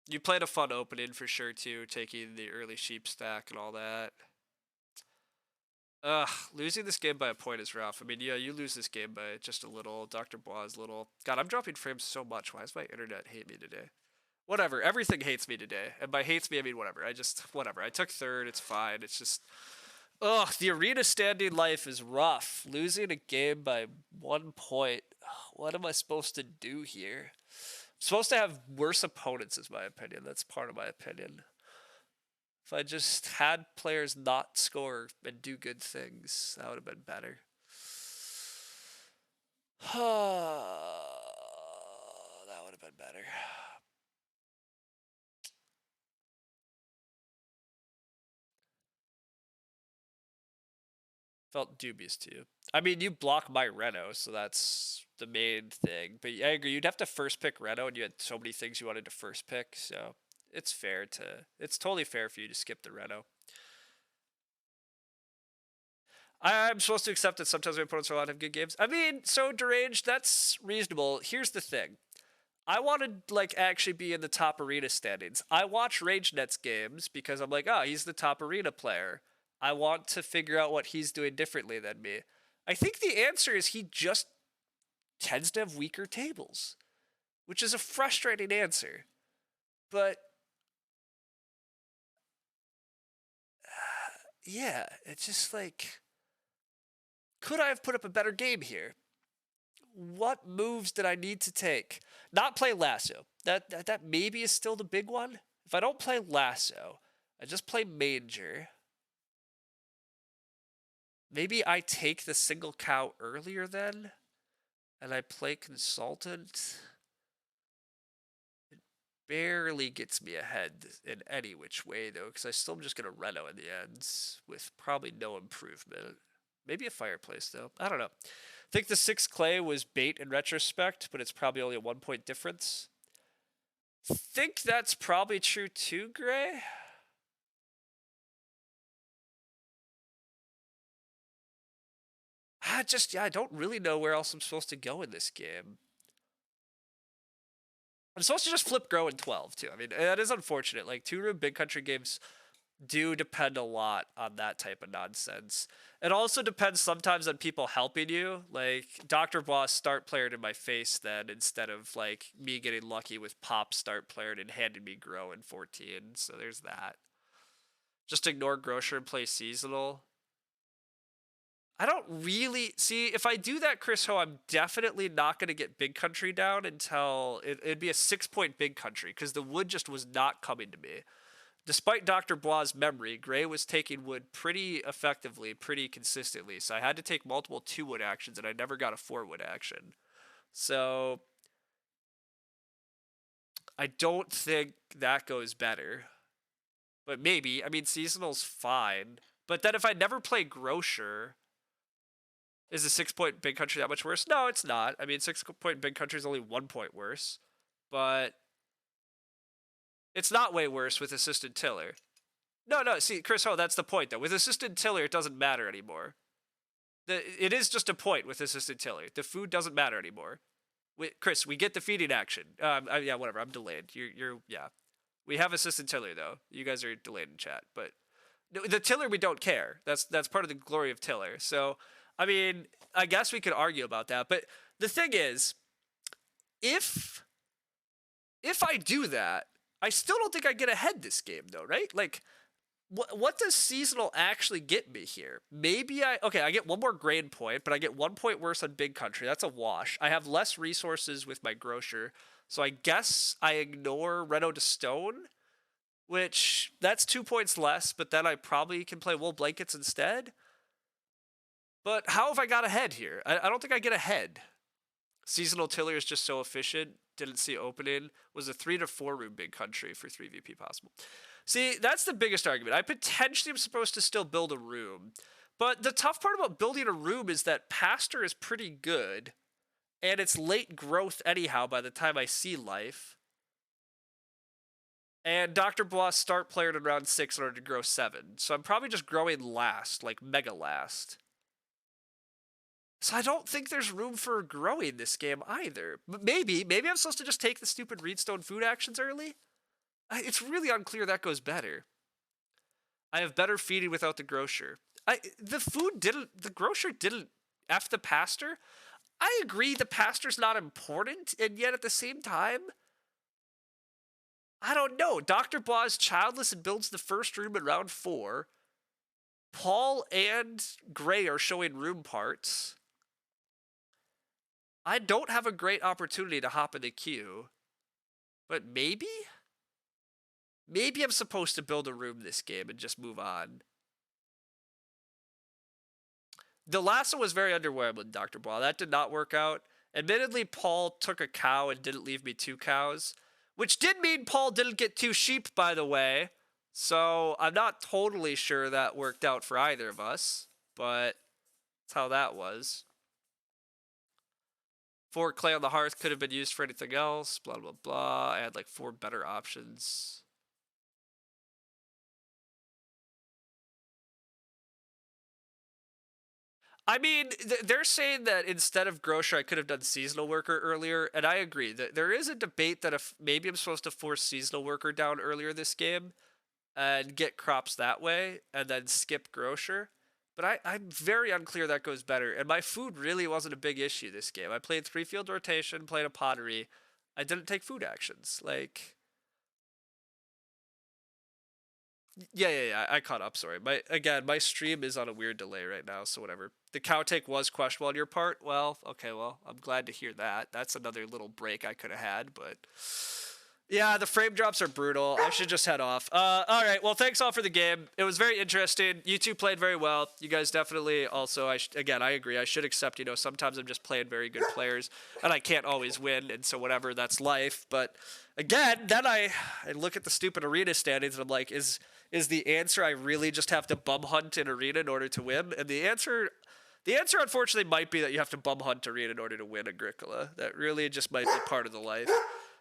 You played a fun opening for sure too, taking the early sheep stack and all that. Losing this game by a point is rough. I mean, yeah, you lose this game by just a little. Dr. Bois little. God, I'm dropping frames so much. Why does my internet hate me today? Whatever. Everything hates me today. And by hates me, I mean whatever. Whatever. I took third. It's fine. It's just, the arena standing life is rough. Losing a game by 1 point. What am I supposed to do here? I'm supposed to have worse opponents, is my opinion. That's part of my opinion. If I just had players not score and do good things, that would have been better. That would have been better. Felt dubious too. I mean, you block my Reno, so that's the main thing. But I agree, you'd have to first pick Reno, and you had so many things you wanted to first pick, so it's totally fair for you to skip the Reno. I'm supposed to accept that sometimes my opponents are allowed to have good games. I mean, so deranged, that's reasonable. Here's the thing. I want to like actually be in the top arena standings. I watch RageNet's games because I'm like, oh, he's the top arena player. I want to figure out what he's doing differently than me. I think the answer is he just tends to have weaker tables, which is a frustrating answer. But yeah, it's just like, could I have put up a better game here? What moves did I need to take? Not play Lasso. That maybe is still the big one. If I don't play Lasso, I just play Manger. Maybe I take the single cow earlier then, and I play Consultant. It barely gets me ahead in any which way, though, because I still am just going to Reno in the end, with probably no improvement. Maybe a Fireplace, though. I don't know. I think the 6 clay was bait in retrospect, but it's probably only a 1 point difference. Think that's probably true too, Gray. I don't really know where else I'm supposed to go in this game. I'm supposed to just flip grow in 12 too. I mean, that is unfortunate. Like 2-room big country games do depend a lot on that type of nonsense. It also depends sometimes on people helping you. Like Dr. Boss start playered in my face then, instead of like me getting lucky with Pop start playered and handing me grow in 14. So there's that. Just ignore Grocer and play seasonal. I don't really see if I do that, Chris Ho. I'm definitely not going to get Big Country down until it'd be a 6 point Big Country because the wood just was not coming to me. Despite Dr. Bois' memory, Gray was taking wood pretty effectively, pretty consistently. So I had to take multiple 2-wood actions, and I never got a 4-wood action. So I don't think that goes better. But maybe. I mean, seasonal's fine. But then if I never play Grocer, is the 6-point Big Country that much worse? No, it's not. I mean, 6-point Big Country is only 1 point worse. But it's not way worse with Assisted Tiller. No, see, Chris Ho, that's the point, though. With Assisted Tiller, it doesn't matter anymore. It is just a point with Assisted Tiller. The food doesn't matter anymore. Chris, we get the feeding action. Yeah, whatever, I'm delayed. Yeah. We have Assisted Tiller, though. You guys are delayed in chat. But the Tiller, we don't care. That's part of the glory of Tiller. So, I mean, I guess we could argue about that. But the thing is, if I do that, I still don't think I get ahead this game, though, right? Like, what does seasonal actually get me here? Maybe I get 1 more grain point, but I get 1 point worse on Big Country. That's a wash. I have less resources with my Grocer, so I guess I ignore Reno to Stone, which that's 2 points less, but then I probably can play Wool Blankets instead. But how have I got ahead here? I don't think I get ahead. Seasonal tiller is just so efficient. Didn't see opening. Was a 3 to 4 room big country for 3 VP possible. See, that's the biggest argument. I potentially am supposed to still build a room. But the tough part about building a room is that pasture is pretty good. And it's late growth anyhow by the time I see life. And Dr. Bois start player in round 6 in order to grow 7. So I'm probably just growing last, like mega last. So I don't think there's room for growing this game either. But maybe I'm supposed to just take the stupid Reedstone food actions early? It's really unclear that goes better. I have better feeding without the grocer. The grocer didn't F the pasture. I agree the pasture's not important, and yet at the same time, I don't know. Dr. Bois is childless and builds the first room in round 4. Paul and Gray are showing room parts. I don't have a great opportunity to hop in the queue. But maybe? Maybe I'm supposed to build a room this game and just move on. The last one was very underwhelming, Dr. Bois. That did not work out. Admittedly, Paul took a cow and didn't leave me 2 cows. Which did mean Paul didn't get 2 sheep, by the way. So I'm not totally sure that worked out for either of us. But that's how that was. 4 clay on the hearth could have been used for anything else. Blah, blah, blah. I had like 4 better options. I mean, they're saying that instead of grocer, I could have done seasonal worker earlier, and I agree. There is a debate that if maybe I'm supposed to force seasonal worker down earlier this game and get crops that way, and then skip grocer. But I'm very unclear that goes better, and my food really wasn't a big issue this game. I played 3 field rotation, played a pottery. I didn't take food actions. Like, yeah. I caught up. Sorry. My stream is on a weird delay right now, so whatever. The cow take was questionable on your part. Well, okay. Well, I'm glad to hear that. That's another little break I could have had, but yeah, the frame drops are brutal. I should just head off. All right. Well, thanks all for the game. It was very interesting. You two played very well. You guys definitely also. Again, I agree. I should accept. Sometimes I'm just playing very good players, and I can't always win, and so whatever. That's life. But again, then I look at the stupid arena standings, and I'm like, is the answer I really just have to bum hunt in arena in order to win? And the answer unfortunately might be that you have to bum hunt arena in order to win Agricola. That really just might be part of the life.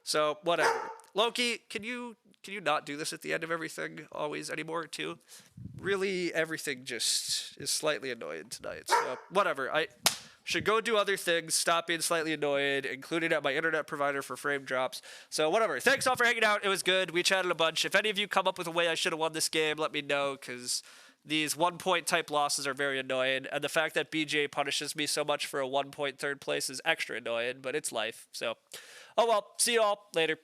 So whatever. Loki, can you not do this at the end of everything always anymore too? Really, everything just is slightly annoying tonight. So whatever. I should go do other things, stop being slightly annoyed, including at my internet provider for frame drops. So whatever. Thanks all for hanging out. It was good. We chatted a bunch. If any of you come up with a way I should have won this game, let me know, because these 1-point type losses are very annoying, and the fact that BGA punishes me so much for a 1-point third place is extra annoying, but it's life. So, oh well. See you all later.